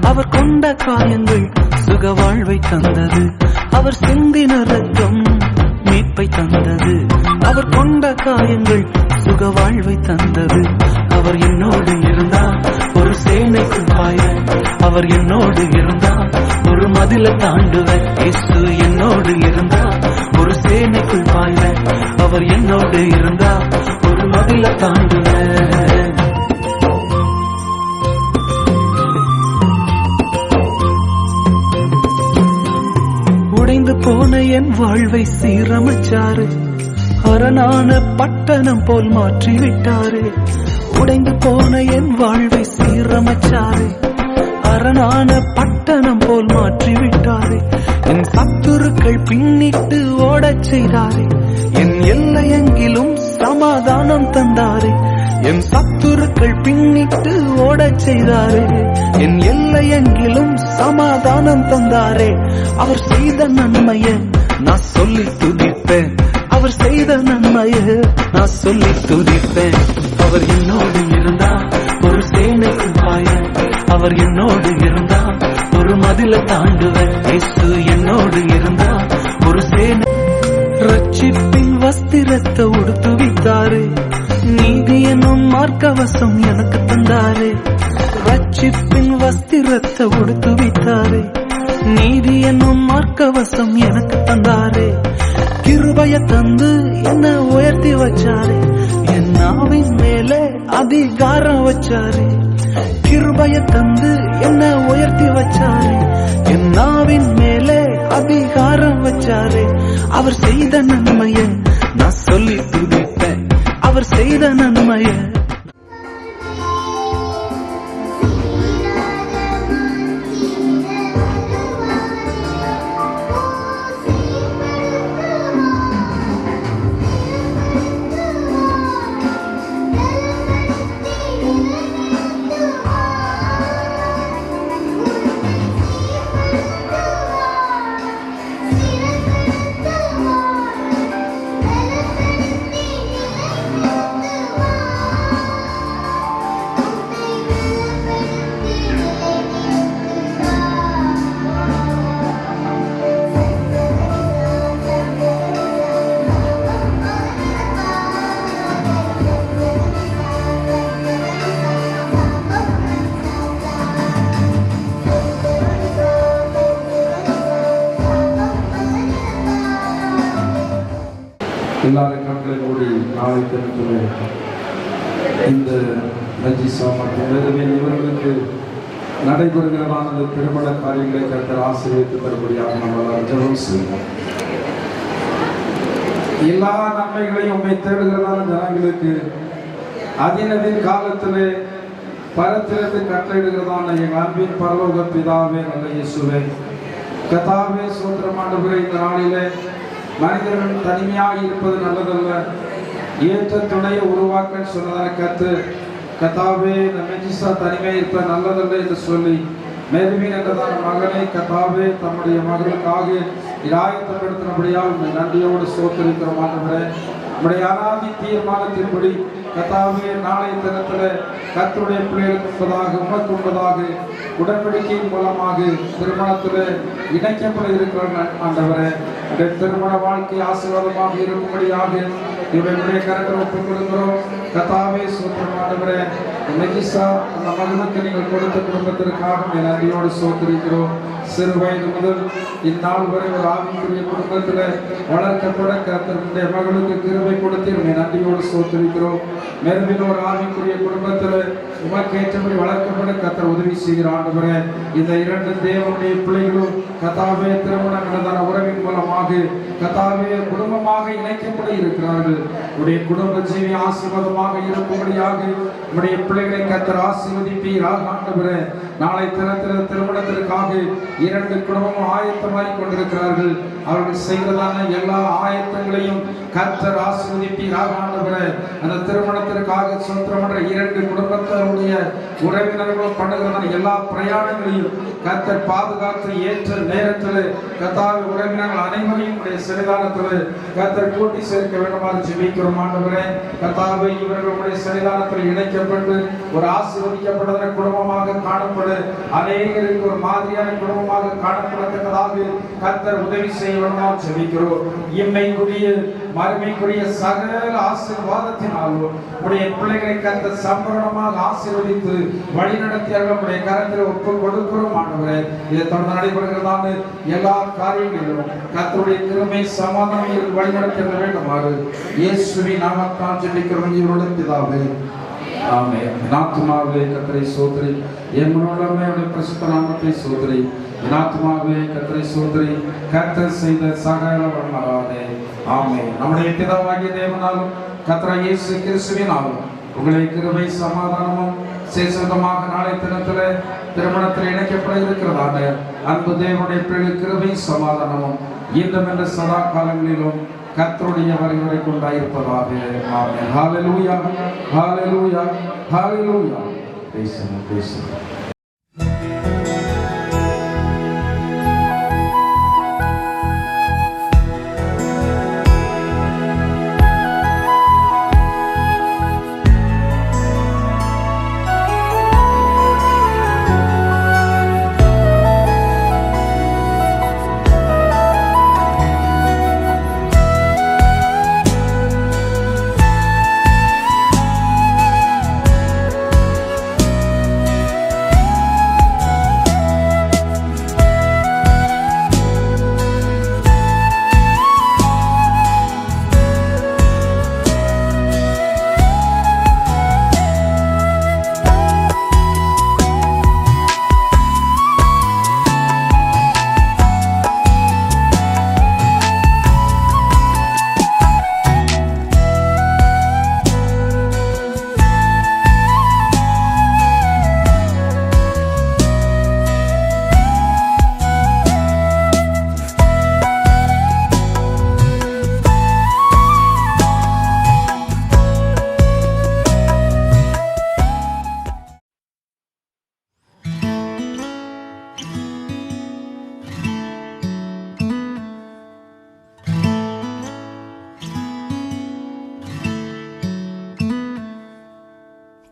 S6: அவர் கொண்ட காயங்கள் சுக வாழ்வை தந்தது அவர் சிந்தின ரத்தம் மீட்பை தந்தது அவர் கொண்ட காயங்கள் சுக வாழ்வை தந்தது அவர் என்னோடு இருந்தார் ஒரு சேனைக்குள் பாய அவர் என்னோடு இருந்தார் ஒரு மதில தாண்டுவர் இயேசு என்னோடு இருந்தார் ஒரு சேனைக்குள் பாய அவர் என்னோடு இருந்தார் ஒரு மதில தாண்டுவர் போன என் வாழ்வை சீரமைச்சாரு. அரணான பட்டணம் போல் மாற்றி விட்டாரு. உடைந்து போன என் வாழ்வை சீரமைச்சாரு. அரணான பட்டணம் போல் மாற்றி விட்டாரு. என் சத்துருக்கள் பின்னிட்டு ஓடச் செய்தாரு. என் எல்லையெங்கிலும் சமாதானம் தந்தாரு. என் சத்துருக்கள் பின்னிட்டு ஓடச் செய்தாரு. என் எல்லையெங்கிலும் சமாதானம் தந்தாரே. அவர் செய்த நன்மைய நான் சொல்லி துதிப்பேன். அவர் செய்த நன்மைய நான் சொல்லி துதிப்பேன். அவர் என்னோடு இருந்தா ஒரு சேனைக்கு பாயன். அவர் என்னோடு இருந்தா ஒரு மதில தாண்டுவேன். இயேசு என்னோடு இருந்தா ஒரு சேனை. ரட்சிப்பின் வஸ்திரத்தை உடுத்து வித்தாரு. நீதி என்னும் மார்க்கவசம் எனக்கு தந்தாரு. ரட்சிப்பின் வஸ்திரத்தை உடுத்து வித்தாரு. நீதி என்னும் மார்க்கவசம் எனக்கு தந்தாரு. கிருபைய தந்து என்ன உயர்த்தி வச்சாரு. என் நாவின் மேலே அதிகாரம் வச்சாரு. கிருபைய தந்து என்ன உயர்த்தி வச்சாரு. என் நாவின் மேலே அதிகாரம் வச்சாரு. அவர் செய்த நன்மைய நான் சொல்லி துதிப்பேன். அவர் செய்த நன்மைய
S7: எல்லாரும் கண்களை மூடி நாளை தெரிவித்துள்ள இந்த நஜிசா மற்றும் வேதவேல் இவர்களுக்கு நடைபெறுகிறதான இந்த திருமண காரியங்களை கர்த்தர் ஆசீர்வதித்து தரும்படியாக நம்மளால் ஜெபம் செய்வோம். எல்லா நன்மைகளையும் உண்மை தேடுகிறதான ஜனங்களுக்கு அதினதின் காலத்திலே பரத்திலிருந்து கட்டளையிடுகிறதான எங்கள் அன்பின் பரலோக பிதாவே நல்ல இயேசுவே கர்த்தாவே சோத்திரமானவரே, இந்த நாளிலே மனிதர்கள் தனிமையாக இருப்பது நல்லதல்ல, ஏற்ற துணையை உருவாக்க சொன்னதான கர்த்தாவே மெஜிசா தனிமையாக இருப்பது நல்லதல்ல என்று சொல்லி மேலுமீன் என்றதான மகனை கர்த்தாவே தம்முடைய மகளுக்காக இராயத்தப்படுத்தினபடியால் நன்றியோடு சோத்திருக்கிறோம். ஆண்டவரே, நம்முடைய அனாதி தீர்மானத்தின்படி கர்த்தாவே நாளைய தினத்தில் கர்த்தருடைய பிள்ளைகளுக்கு முன்பதாக உமக்கு முன்பதாக உடன்படிக்கையின் மூலமாக திருமணத்தில் இணைக்கப்பட இருக்கிற ஆண்டவரே, திருமண வாழ்க்கை ஆசீர்வாதமாக இருக்கும்படியாக இவருடைய கரங்களை ஒப்புக் கொடுக்கிறோம். கர்த்தாவே சோத்திரம் ஆண்டவரே, மெஜிசா அந்த மகனுக்கு நீங்கள் கொடுத்த குடும்பத்திற்காக நன்றியோடு சோத்திருக்கிறோம். சிறு வயது முதல் இந்நாள் வரை ஒரு ஆவிக்குரிய குடும்பத்தில் வளர்க்கப்பட கர்த்தருடைய மகளுக்கு கிருபை கொடுத்து நன்றியோடு சோத்திருக்கிறோம். மேலும் ஒரு ஆவிக்குரிய குடும்பத்தில் உமக்கேற்றபடி வளர்க்கப்பட கர்த்தர் உதவி செய்கிற ஆண்டவரே, இந்த இரண்டு தேவனுடைய பிள்ளைகளும் கர்த்தாவே திருமணம் நடந்தான உறவின் மூலமாக கர்த்தாவே குடும்பமாக இணைக்கப்பட இருக்கிறார்கள். உடைய குடும்ப ஜீவி ஆசீர்வாதமாக இருக்கும்படியாக உடைய பிள்ளைகளை கர்த்தர் ஆசீர்வதிப்பீராக ஆண்டவரே. நாளை தினத்தில் திருமணத்திற்காக இரண்டு குடும்பமும் ஆயத்தமாய் கொண்டிருக்கிறார்கள். அவர்கள் செய்கிறதான எல்லா ஆயத்தங்களையும் கர்த்தர் ஆசீர்வதிப்பீராக ஆண்டவரே. அந்த திருமணத்திற்காக சொந்தமற்ற இரண்டு குடும்பத்தினுடைய உறவினர்களும் பண்ணுகிறதான எல்லா பிரயாணங்களையும் கர்த்தர் பாதுகாத்து ஏற்ற நேரத்தில் கர்த்தாவே உறவினர்கள் அனைவரையும் உடைய சரிதானத்தில் கர்த்தர் கூட்டி சேர்க்க வேண்டுமாறு ஜெபிக்கிறோம் ஆண்டவரே. கர்த்தாவே இவர்களுடைய சரிதானத்தில் இணைக்கப்பட்டு ஒரு ஆசீர்வதிக்கப்பட்ட குடும்பமாக காணப்பட அநேகருக்கு ஒரு மாதிரியான குடும்பமாக காணப்படத்தக்கதாக கர்த்தர் உதவி செய்ய வேண்டுமாறு ஜெபிக்கிறோம். இம்மைக்குரிய மறுமைக்குரிய சகல ஆசீர்வாதத்தினாலும் உடைய பிள்ளைகளை கர்த்தர் சம்பூர்ணமாக ஆசீர்வதித்து வழிநடத்தியார்கள் உடைய கரத்தில் ஒப்பு கொடுக்கிறோம் ஆண்டவரே. இதை தொடர்ந்து நடைபெறுகிறதான எல்லா காரியங்களிலும் கர்த்தருடைய கிருபை சமாதானம் வழிநடத்த வேண்டுமாறு இயேசுவின் நாமத்தால் ஜெபிக்கிறோம் இவருடைய பிதாவே. ஆமென். என் ஆத்துமாவே கர்த்தரை ஸ்தோத்திரி, என் முழுவதுமே அவருடைய பரிசுத்த நாமத்தை ஸ்தோத்திரி. என் ஆத்துமாவே கர்த்தரை ஸ்தோத்திரி, கர்த்தர் செய்த சகல மறவாதே. ஆமென். நம்முடைய பிதாவாகிய தேவனாலும் கர்த்தராகிய இயேசு கிறிஸ்துவினாலும் உங்களை கிருபை சமாதானமும் சேசமாக நாளை தினத்திலே திருமணத்தில் இணைக்கப்பட இருக்கிறதான அன்பு தேவனுடைய பிள்ளைகள் கிருபை சமாதானமும் இன்றும் என்ற சதா காலங்களிலும் கர்த்தருடைய வருகை கொண்டாயிருப்பதாக. ஆமென். ஹalleluya, ஹalleluya, ஹalleluya. பேசுங்க பேசுங்க.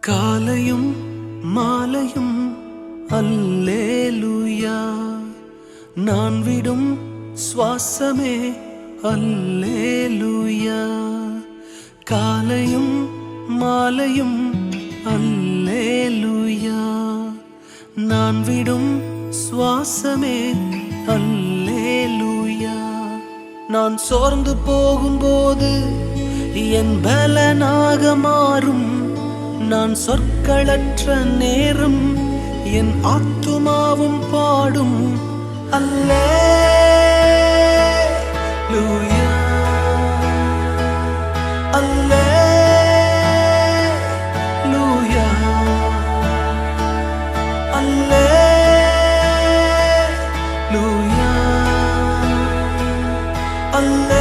S6: காலையும் மாலையும் அல்லேலூயா, நான் விடும் சுவாசமே அல்லேலூயா. காலையும் மாலையும் அல்லேலூயா, நான் விடும் சுவாசமே அல்லேலூயா. நான் சோர்ந்து போகும்போது என் பலனாக மாறும், நான் சொற்களற்ற நேரம் என் ஆத்துமாவும் பாடும் அல்லேலூயா, அல்லேலூயா, அல்லேலூயா, அல்லேலூயா.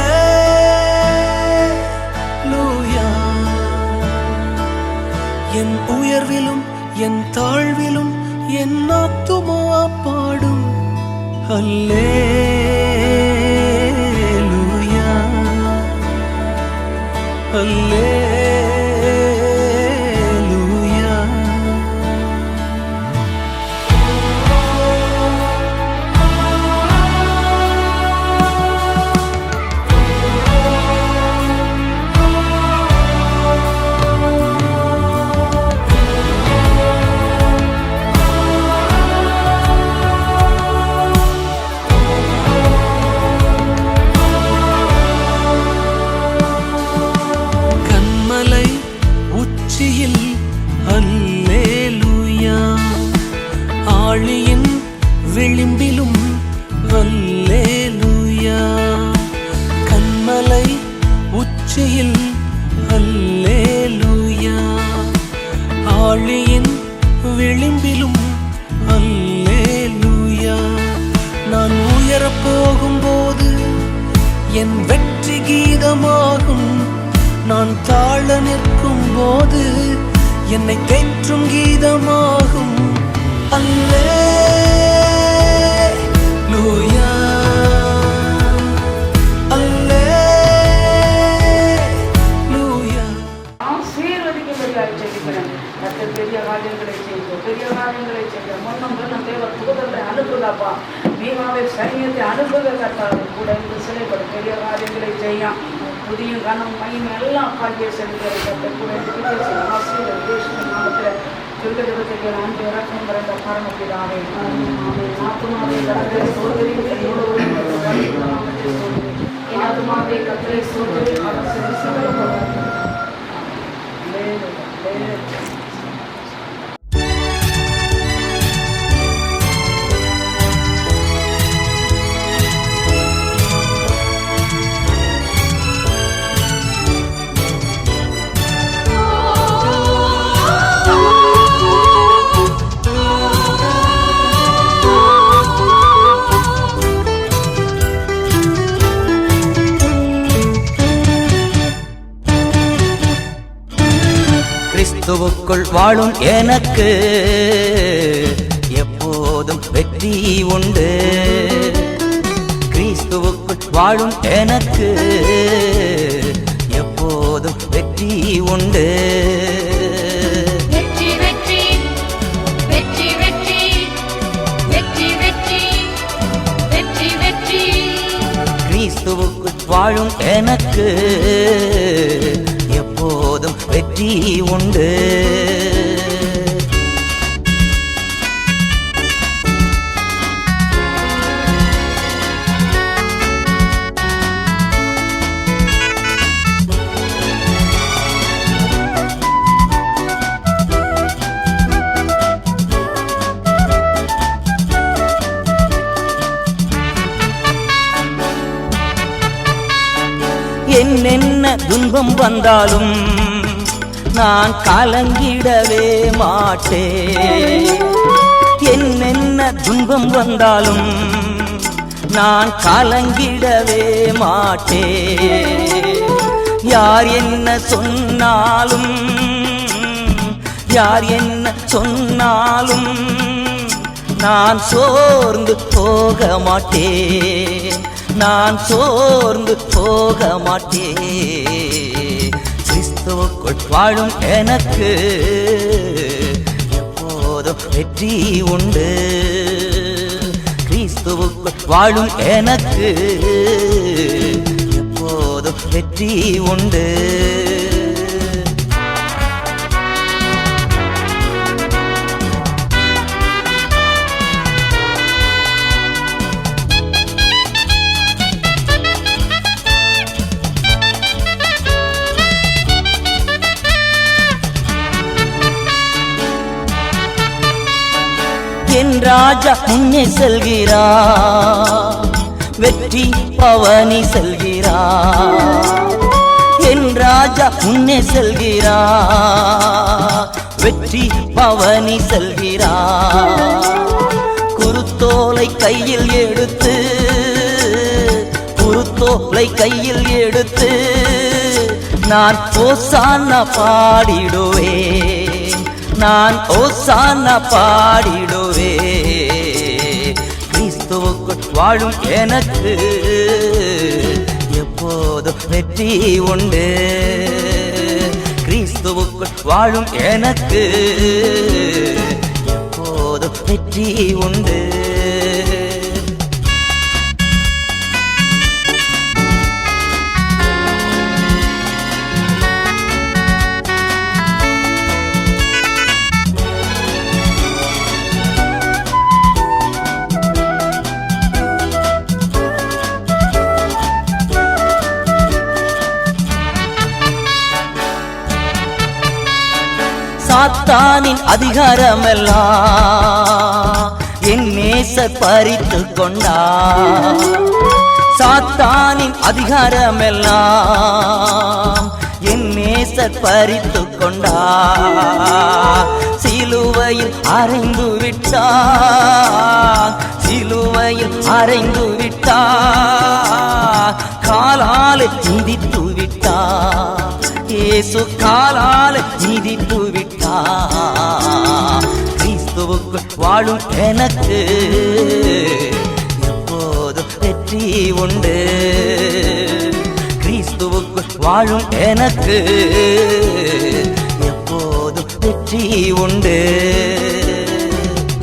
S6: என் உயர்விலும் என் தாழ்விலும் என் ஆத்துமா பாடும் அல்லேலூயா, அல்லேலூயா. கண்மலை உச்சியில் அல்லேலூயா, ஆழியின் விளிம்பிலும் அல்லேலூயா. கண்மலை உச்சியில் அல்லேலூயா, ஆழியின் விளிம்பிலும் அல்லேலூயா. நான் உயரப் போகும்போது என் வெற்றி கீதமாகும், நான் தாழ நிற்கும் போது என்னை தேற்றும் கீதமாகும் அல்லேலூயா, அல்லேலூயா.
S8: ஆசீர்வதிக்கும்படியாக ஜெபிக்கிறேன். கர்த்தர் பெரிய காரியங்களை செய்தோம், பெரிய காரியங்களை செய்தோம். முன்னும் தேவர் புகழை அனுப்புதப்பா, மீகாவை சைன்யத்தை அனுப்புக கர்த்தாவை கூட இந்த சிலைப்படும் பெரிய காரியங்களை செய்யும். புதிய கனம் மையம் எல்லாம் காட்டிய செலுத்துகிற கர்த்தர் கூட இந்த ஆசீர்வாத தேசத்தின் நாமத்தில் துர்கதத்தை அன்பு இறக்கம் பிறந்த பரமபிதாவே. ஆத்துமாவே கர்த்தரை சோதரி, என்னோட என் ஆத்துமாவே கர்த்தரை சோதரி,
S2: கிறிஸ்துவுக்குள் வாழும் எனக்கு எப்போதும் வெற்றி உண்டு. கிறிஸ்துவுக்குள் வாழும் எனக்கு எப்போதும் வெற்றி உண்டு.
S4: வெற்றி வெற்றி வெற்றி வெற்றி வெற்றி வெற்றி வெற்றி வெற்றி.
S2: கிறிஸ்துவுக்குள் வாழும் எனக்கு எப்போதும் வெற்றி உண்டு. என்னென்ன துன்பம் வந்தாலும் நான் கலங்கிடவே மாட்டேன். என்னென்ன துன்பம் வந்தாலும் நான் கலங்கிடவே மாட்டேன். யார் என்ன சொன்னாலும் யார் என்ன சொன்னாலும் நான் சோர்ந்து போக மாட்டேன். நான் சோர்ந்து போக மாட்டேன். கிறிஸ்துவுக்குள் வாழும் எனக்கு எப்போதும் வெற்றி உண்டு. கிறிஸ்துவுக்குள் வாழும் எனக்கு எப்போதும் வெற்றி உண்டு. என் ராஜா முன்னே செல்கிறார், வெற்றி பவனி செல்கிறார். என் ராஜா முன்னே செல்கிறார், வெற்றி பவனி செல்கிறார். குருத்தோலை கையில் எடுத்து குருத்தோலை கையில் எடுத்து நான் ஓசானா பாடிடுவேன். நான் ஓசானா பாடிடுவே. கிறிஸ்துவுக்குள் வாழும் எனக்கு எப்போதும் வெற்றி உண்டு. கிறிஸ்துவுக்குள் வாழும் எனக்கு எப்போதும் வெற்றி உண்டு. சாத்தானின் அதிகாரமெல்லாம் என் நேசர் பறித்து கொண்டார். சாத்தானின் அதிகாரமெல்லாம் என் நேசர் பறித்து கொண்டார். சிலுவையில் அறைந்து விட்டார், சிலுவையில் அறைந்து விட்டார். காலால் மிதித்து விட்டார், இயேசு காலால் மிதித்து விட்டார். கிறிஸ்துவுக்குள் வாழும் எனக்கு எப்போதும் வெற்றி உண்டு. கிறிஸ்துவுக்குள் வாழும் எனக்கு எப்போதும் வெற்றி உண்டு.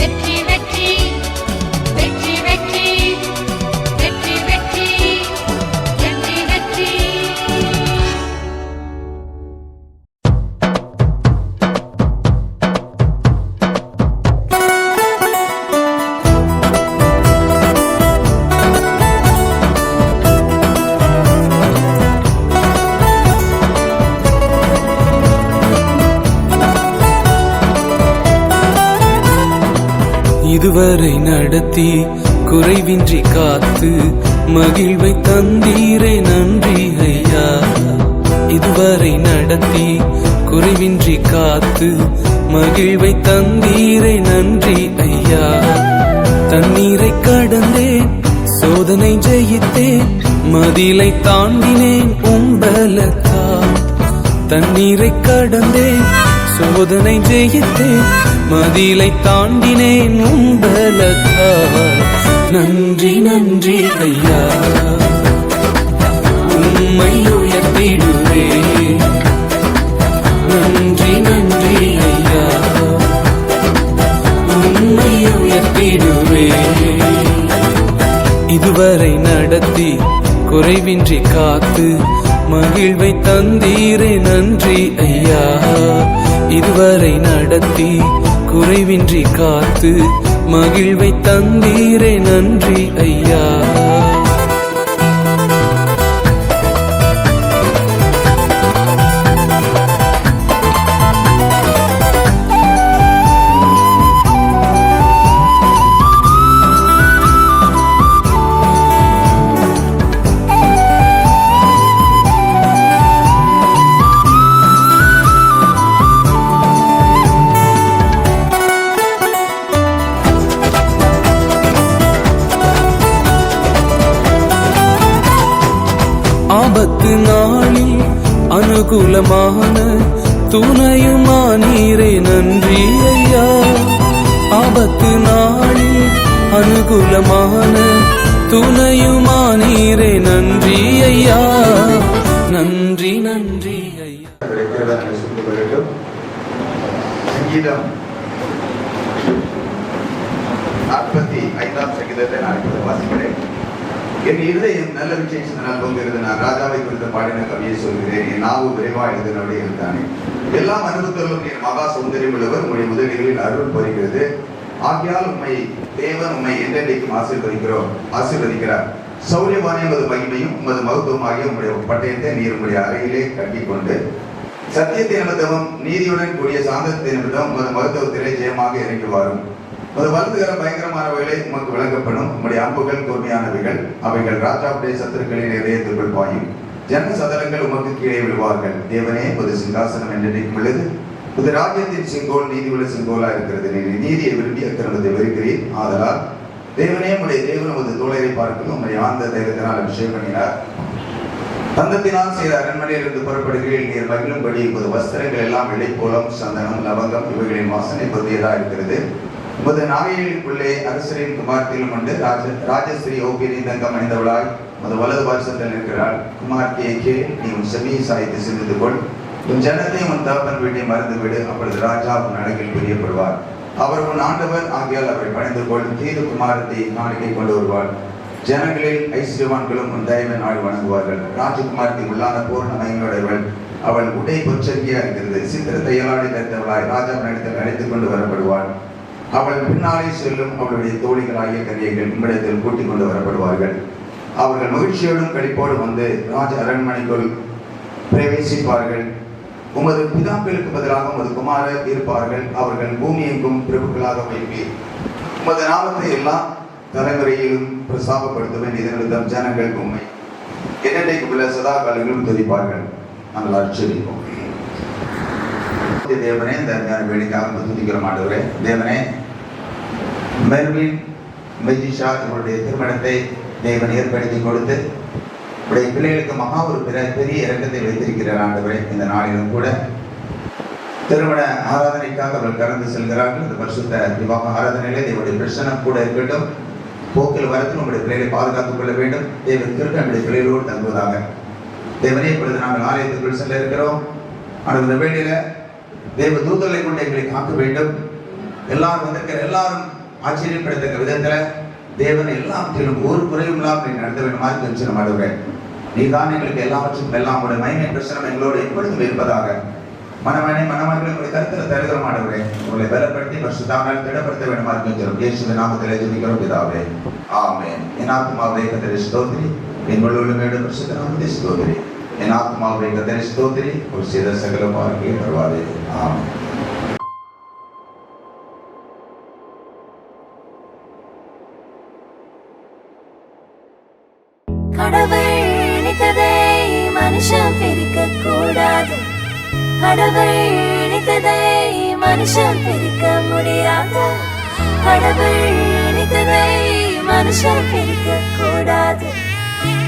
S4: வெற்றி வெற்றி வெற்றி வெற்றி வெற்றி வெற்றி வெற்றி வெற்றி.
S6: இதுவரை நடத்தி குறைவின்றி காத்து மகிழ்வை தந்தீரே நன்றி ஐயா. இதுவரை நடத்தி குறைவின்றி காத்து மகிழ்வை தந்தீரே நன்றி ஐயா. தண்ணீரை கடந்தேன், சோதனை ஜெயித்தேன், மதிலை தாண்டினேன் உம்பலத்தா. தண்ணீரை கடந்தேன், சோதனை ஜெயித்தேன், மதிலை தாண்டினேன் உம்பலத்தால். நன்றி நன்றி ஐயா, உம்மை உயர்த்திடுவே. நன்றி நன்றி ஐயா, உம்மை உயர்த்திடுவே. இதுவரை நடத்தி குறைவின்றி காத்து மகிழ்வை தந்தீரே நன்றி ஐயா. இதுவரை நடத்தி குறைவின்றி காத்து மகிழ்வை தந்தீரே நன்றி ஐயா. ஆபத்து நாளில் அனுகூலமான துணையுமானீரே நன்றி ஐயா. ஆபத்து நாளில் அனுகூலமான துணையுமானீரே நன்றி ஐயா. நன்றி நன்றி ஐயா.
S3: சங்கீதம் 45 சங்கீதத்தை நான் இப்போது வாசிக்கிறேன். என் இருதயம் நல்ல விசேஷத்தினால் பொங்குகிறது. நான் ராஜாவை குறித்த பாடின கவியை சொல்கிறேன். என் நாவு விரைவா எழுதினபடி இருந்தானே. எல்லாம் அனுபவத்திலும் என் மகா சௌந்தரியம் உள்ளவர். உங்களுடைய முதலிகளில் அருள் பொறிக்கிறது. ஆகையால் உண்மை தேவன் உண்மை என்றென்றைக்கும் ஆசீர்வதிக்கிறார். சௌரியமான உமது மகிமையும் உமது மகத்துவமாகிய உங்களுடைய பட்டயத்தை நீர் உங்களுடைய அறையிலே கட்டி கொண்டு சத்தியத்தை நிமித்தமும் நீதியுடன் கூடிய சாந்தத்தை நிமித்தம் உமது மகத்துவத்திலே ஜெயமாக இறங்கி வரும். அது வலதுகர பயங்கரமானவைகளை உமக்கு விளக்கப்படும். உம்முடைய அம்புகள் கூர்மையானவைகள். அவைகள் ராஜாவுடைய சத்துருக்களின் இதயத்திற்குள் பாயும். ஜன சதலங்கள் உமக்கு கீழே விழுவார்கள். தேவனே ஒரு சிங்காசனம் என்றைக்கும் உள்ளது. இது ராஜ்யத்தின் செங்கோல் நீதி உள்ள செங்கோலா இருக்கிறது. நீர் நீதியை விரும்பி அக்கிரமத்தை வெறுக்கிறீர். ஆதலால் தேவனே உடைய தேவன் உமது தோழரை பார்க்கணும். உம்முடைய ஆழ்ந்த தைரியத்தினால் அபிஷேகம் பண்ணினார். தந்தத்தினால் செய்த அரண்மனையிலிருந்து புறப்படுகிறீர்கள். நீர் மகிழும்படி உமது வஸ்திரங்கள் எல்லாம் இலைப்போலம் சந்தனம் லவங்கம் இவைகளின் வாசனை பொருந்தியதா இருக்கிறது. உமது நாகைகளுக்குள்ளே அரசரின் குமார்த்திலும் உண்டு. ராஜஸ்ரீ ஓபியரின் தங்கம் அணிந்தவளாய் உமது வலது பார்சத்தில் இருக்கிறாள். குமார்த்தியை கேள், நீ உன் செவியை சாய்த்து சிந்தித்து கொள். உன் ஜனத்தை உன் தகப்பன் வீட்டை மறந்து விடு. அப்பொழுது ராஜா உன் அழகில் பிரியப்படுவார். அவர் உன் ஆண்டவர் ஆகியால் அவரை பணிந்து கொள். தீது குமாரத்தை நாளைக்கு கொண்டு வருவாள். ஜனங்களில் ஐஸ்வர்யவான்களும் உன் தயவை நாள் வணங்குவார்கள். ராஜகுமாரத்தை உள்ளான பூர்ண மகிமையுடையவள். அவள் உடை பொச்சரிக்கையா இருக்கிறது. சித்திர தையலாடி தரித்தவளாய் ராஜாவின் இடத்தில் அழைத்துக் கொண்டு வரப்படுவாள். அவள் பின்னாலே செல்லும் அவளுடைய தோழிகளாகிய கன்னிகைகள் உம்மிடத்தில் கூட்டிக் கொண்டு வரப்படுவார்கள். அவர்கள் மகிழ்ச்சியோடும் களிப்போடும் வந்து ராஜ அரண்மனைக்குள் பிரவேசிப்பார்கள். உமது பிதாக்களுக்கு பதிலாக உமது குமாரர் இருப்பார்கள். அவர்கள் பூமி எங்கும் பிரபுக்களாக வைப்பீர். உமது நாமத்தை எல்லா தலைமுறையிலும் பிரசாபப்படுத்துவேன். இதனிடம் ஜனங்கள் உண்மை என்னைக்கு உள்ள சதா காலங்களும் துதிப்பார்கள். நாங்கள் ஆச்சரிப்போம். தேவனே, இந்த வேலைக்காக துதிக்கிறோம். ஆண்டவரே தேவனே, மெர்வின் மெஜிஷா இவருடைய திருமணத்தை தேவன் ஏற்படுத்தி கொடுத்து உடைய பிள்ளைகளுக்கு மகா ஒரு பெரிய இரக்கத்தை வைத்திருக்கிறார். ஆண்டவரே, இந்த நாளிலும் கூட திருமண ஆராதனைக்காக அவர்கள் கடந்து செல்கிறார்கள். இந்த பரிசுத்த விவாக ஆராதனையிலே தேவனுடைய பிரசனம் கூட இருக்கட்டும். போக்கில் வரத்தில் உங்களுடைய பிள்ளைகளை பாதுகாத்துக் கொள்ள வேண்டும். தேவன் கிருபை நம்முடைய பிள்ளைகளோடு தங்குவதாக. தேவனே, இப்பொழுது நாங்கள் ஆலயத்துக்குள் செல்ல இருக்கிறோம். ஆனால் இந்த வேளையில தேவ தூதர்களை கொண்டு எங்களை காக்க வேண்டும். எல்லாரும் வந்திருக்கிற எல்லாரும் ஆச்சரியப்படுத்தக்க விதத்துல தேவன் எல்லாவற்றிலும் ஒரு குறையும் இல்லாமல் நடத்த வேண்டுமாறு தெரிஞ்சு மாடுவேன். நீதான் எங்களுக்கு எல்லாவற்றும் எல்லாம் உடைய மகிமை பிரச்சனை எங்களோடு எப்பொழுதும் இருப்பதாக. மனமனை உடைய கருத்தில் தருகிற மாடுவேன். உங்களை பலப்படுத்தி பரிசுத்தாமல் திடப்படுத்த வேண்டுமாறு தெரிஞ்சிடும். இயேசுவின் நாமத்திலே ஜெபிக்கிறோம் பிதாவே, ஆமென். என் ஆத்துமாவே கர்த்தரை ஸ்தோத்திரி. என் முழுவதும் பரிசுத்த நாமத்தை ஸ்தோத்திரி. என் ஆத்மாவை கர்த்தரை ஸ்தோத்திரி. ஒரு செய்த சகல பாக்கியம் தருவாரே. ஆமென்.
S4: கடவுள் நினைத்ததை மனுஷன் பிரிக்க கூடாது. கடவுள் நினைத்ததை மனுஷன் பிரிக்க முடியாது. கடவுள் நினைத்ததை மனுஷன் பிரிக்க கூடாது.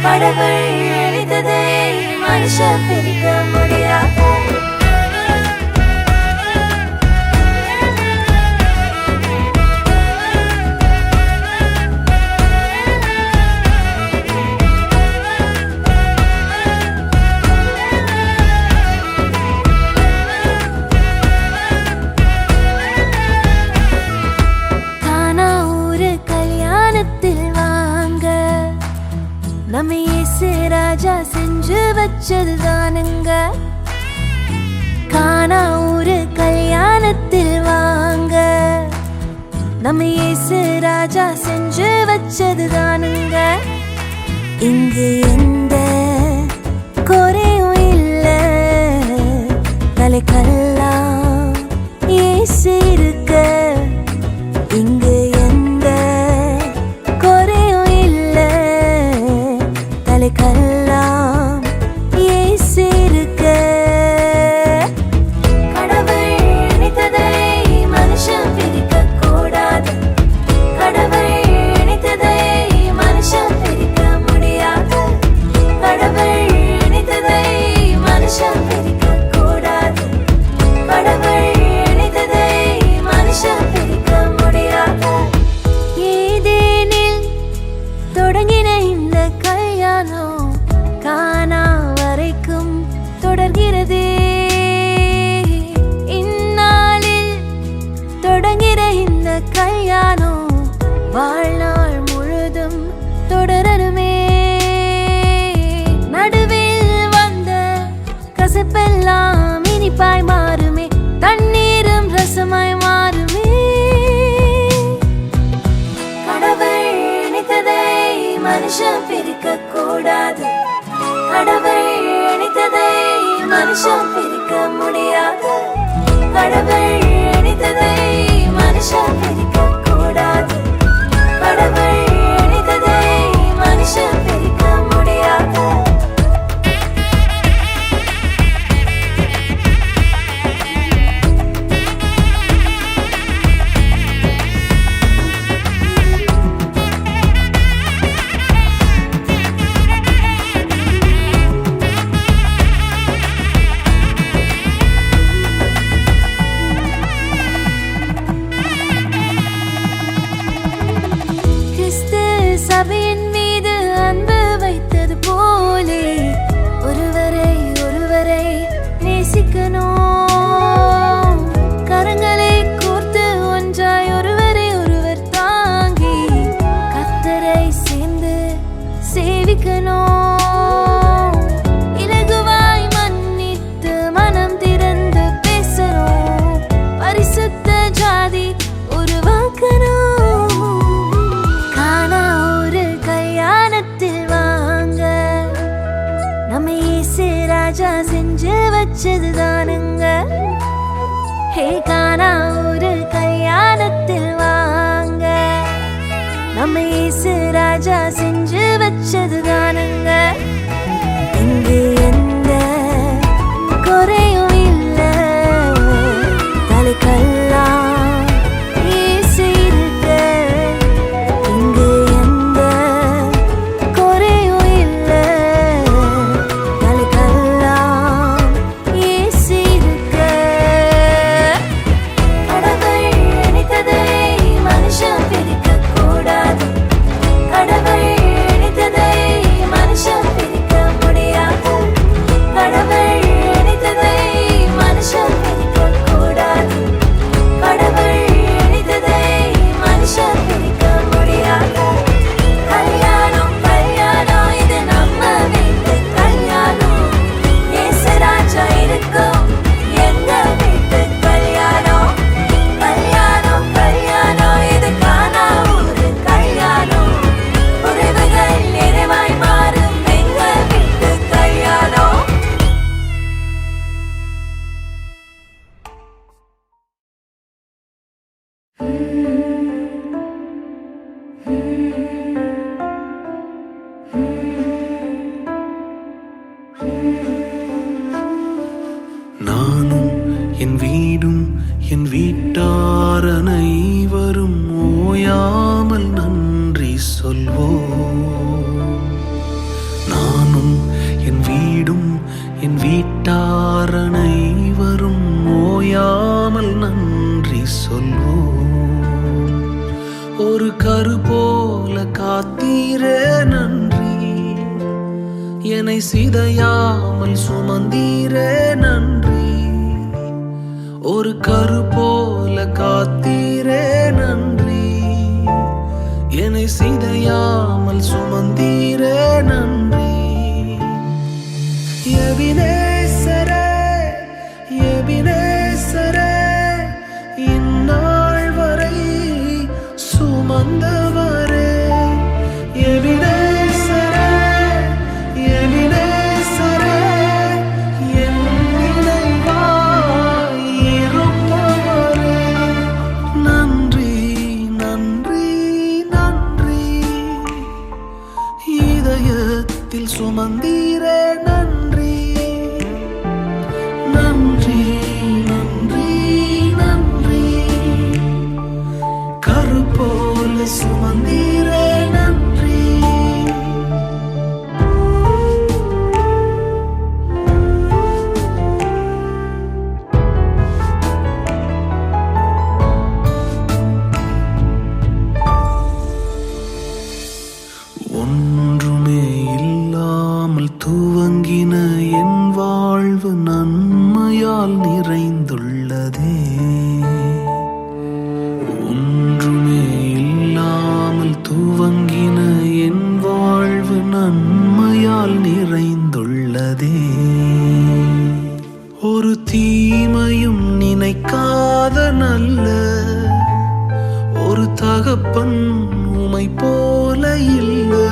S4: கடவுள் நினைத்ததை மனுஷன் பிரிக்க முடியாது. செஞ்சு வச்சது தானுங்க. காணா ஒரு கல்யாணத்தில் வாங்க, நம்ம இயேசு ராஜா செஞ்சு வச்சது தானுங்க. இங்கு எந்த குறையும் இல்ல, தலைக்கெல்லாம் இயேசு இருக்க. இங்கு எந்த குறையும் இல்ல, தலைக்கெல்லாம் இயேசு இருக்க. கடவுள் நினைத்ததை மனுஷன் பிரிக்க கூடாது, கடவுள் நினைத்ததை மனுஷன் பிரிக்க முடியாது, கடவுள் நினைத்ததை மனுஷன் பிரிக்க கூடாது, கடவுள் நினைத்ததை மனுஷன் பிரிக்க முடியாது. ஏதேனில் தொடங்கின இந்த கல்யாணம் காணா வரைக்கும் தொடர்கிறதே. இந்நாளில் தொடங்கிற இந்த கல்யாணம் வாழ்நாள் முழுதும் தொடரணுமே. நடுவில் வந்த கசப்பெல்லாம் இனிப்பாய் மாறுமே, தண்ணீரும் ரசமாய் மாறுமே. கடவுள் நினைத்ததை மனுஷன் பிரிக்க கூடாது, கடவுள் நினைத்ததை மனுஷன் பிரிக்க முடியாது, கடவுள் நினைத்ததை மனுஷன் பிரிக்க கூடாது, கடவுள் நினைத்ததை மனுஷன் பிரிக்க முடியாது. கிறிஸ்து சபையின் மீது அன்பு வைத்தது போலே ஒருவரை ஒருவரை நேசிக்கணும். கரங்களை கோர்த்து ஒன்றாய் ஒருவரை ஒருவர் தாங்கி கர்த்தரை சேர்ந்து சேவிக்கணும். இலகுவாய் மன்னித்து மனம் திறந்து பேசணும், பரிசுத்த ஜாதி உருவாக்கணும். காணா ஒரு கல்யாணத்தில் வாங்க, நம்ம இயேசு ராஜா செஞ்சு வச்சது தானுங்க. ஹே, காணா ஒரு கல்யாணத்தில் வாங்க, நம்ம இயேசு ராஜா செஞ்சு வச்சது தானுங்க. இங்கு எந்த குறையும் இல்ல, தலைக்கெல்லாம் இயேசு இருக்க. இங்கு எந்த குறையும் இல்ல, தலைக்கெல்லாம் இயேசு இருக்க. கடவுள் நினைத்ததை மனுஷன் பிரிக்க கூடாது, கடவுள் நினைத்ததை மனுஷன் பிரிக்க முடியாது, கடவுள் நினைத்ததை மனுஷன் பிரிக்க கூடாது, கடவுள் நினைத்ததை மனுஷன் பிரிக்க முடியாது. கல்யாணம் கல்யாணம் இது நம்ம வீட்டு கல்யாணம், இயேசு ராஜா இருக்கும் எங்க வீட்டு கல்யாணம். கல்யாணம் கல்யாணம் இது காணா ஒரு கல்யாணம், உறவுகள் நிறைவாய் மாறும் எங்க வீட்டு கல்யாணம்.
S6: நானும் என் வீடும் என் வீட்டார் அனைவரும் ஓயாமல் நன்றி சொல்வோம். நானும் என் வீடும் என் வீட்டார் அனைவரும் ஓயாமல் நன்றி சொல்வோம். ஒரு கரு போல காத்தீரே நன்றி, என்னை சிதையாமல் சுமந்தீரே நன்றி. ஒரு கரு போல காத்தீரே நன்றி, என்னை சிதையாமல் சுமந்தீரே நன்றி. எபினேசரே எபினேசரே இந்நாள் வரை சுமந்தவரே எபினேசரே எபினேசரே என் நினைவாய் இருப்பவரே நன்றி நன்றி நன்றி இதயத்தில் சுமந்தீரே நன்றி நன்றி நன்றி நன்றி கருப்போல சுமந்தீரே நன்றி ஒன்றுமே இல்லாமல் துவங்கின என் வாழ்வு நன்மையால் நிறைந்துள்ளதே ஒன்றுமே இல்லாமல் துவங்கின என் வாழ்வு நன்மையால் நிறைந்துள்ளதே ஒரு தீமையும் நினைக்காத நல்ல ஒரு தகப்பன் உமை போல இல்லை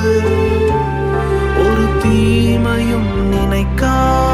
S6: ஒரு தீமையும் நினைக்காத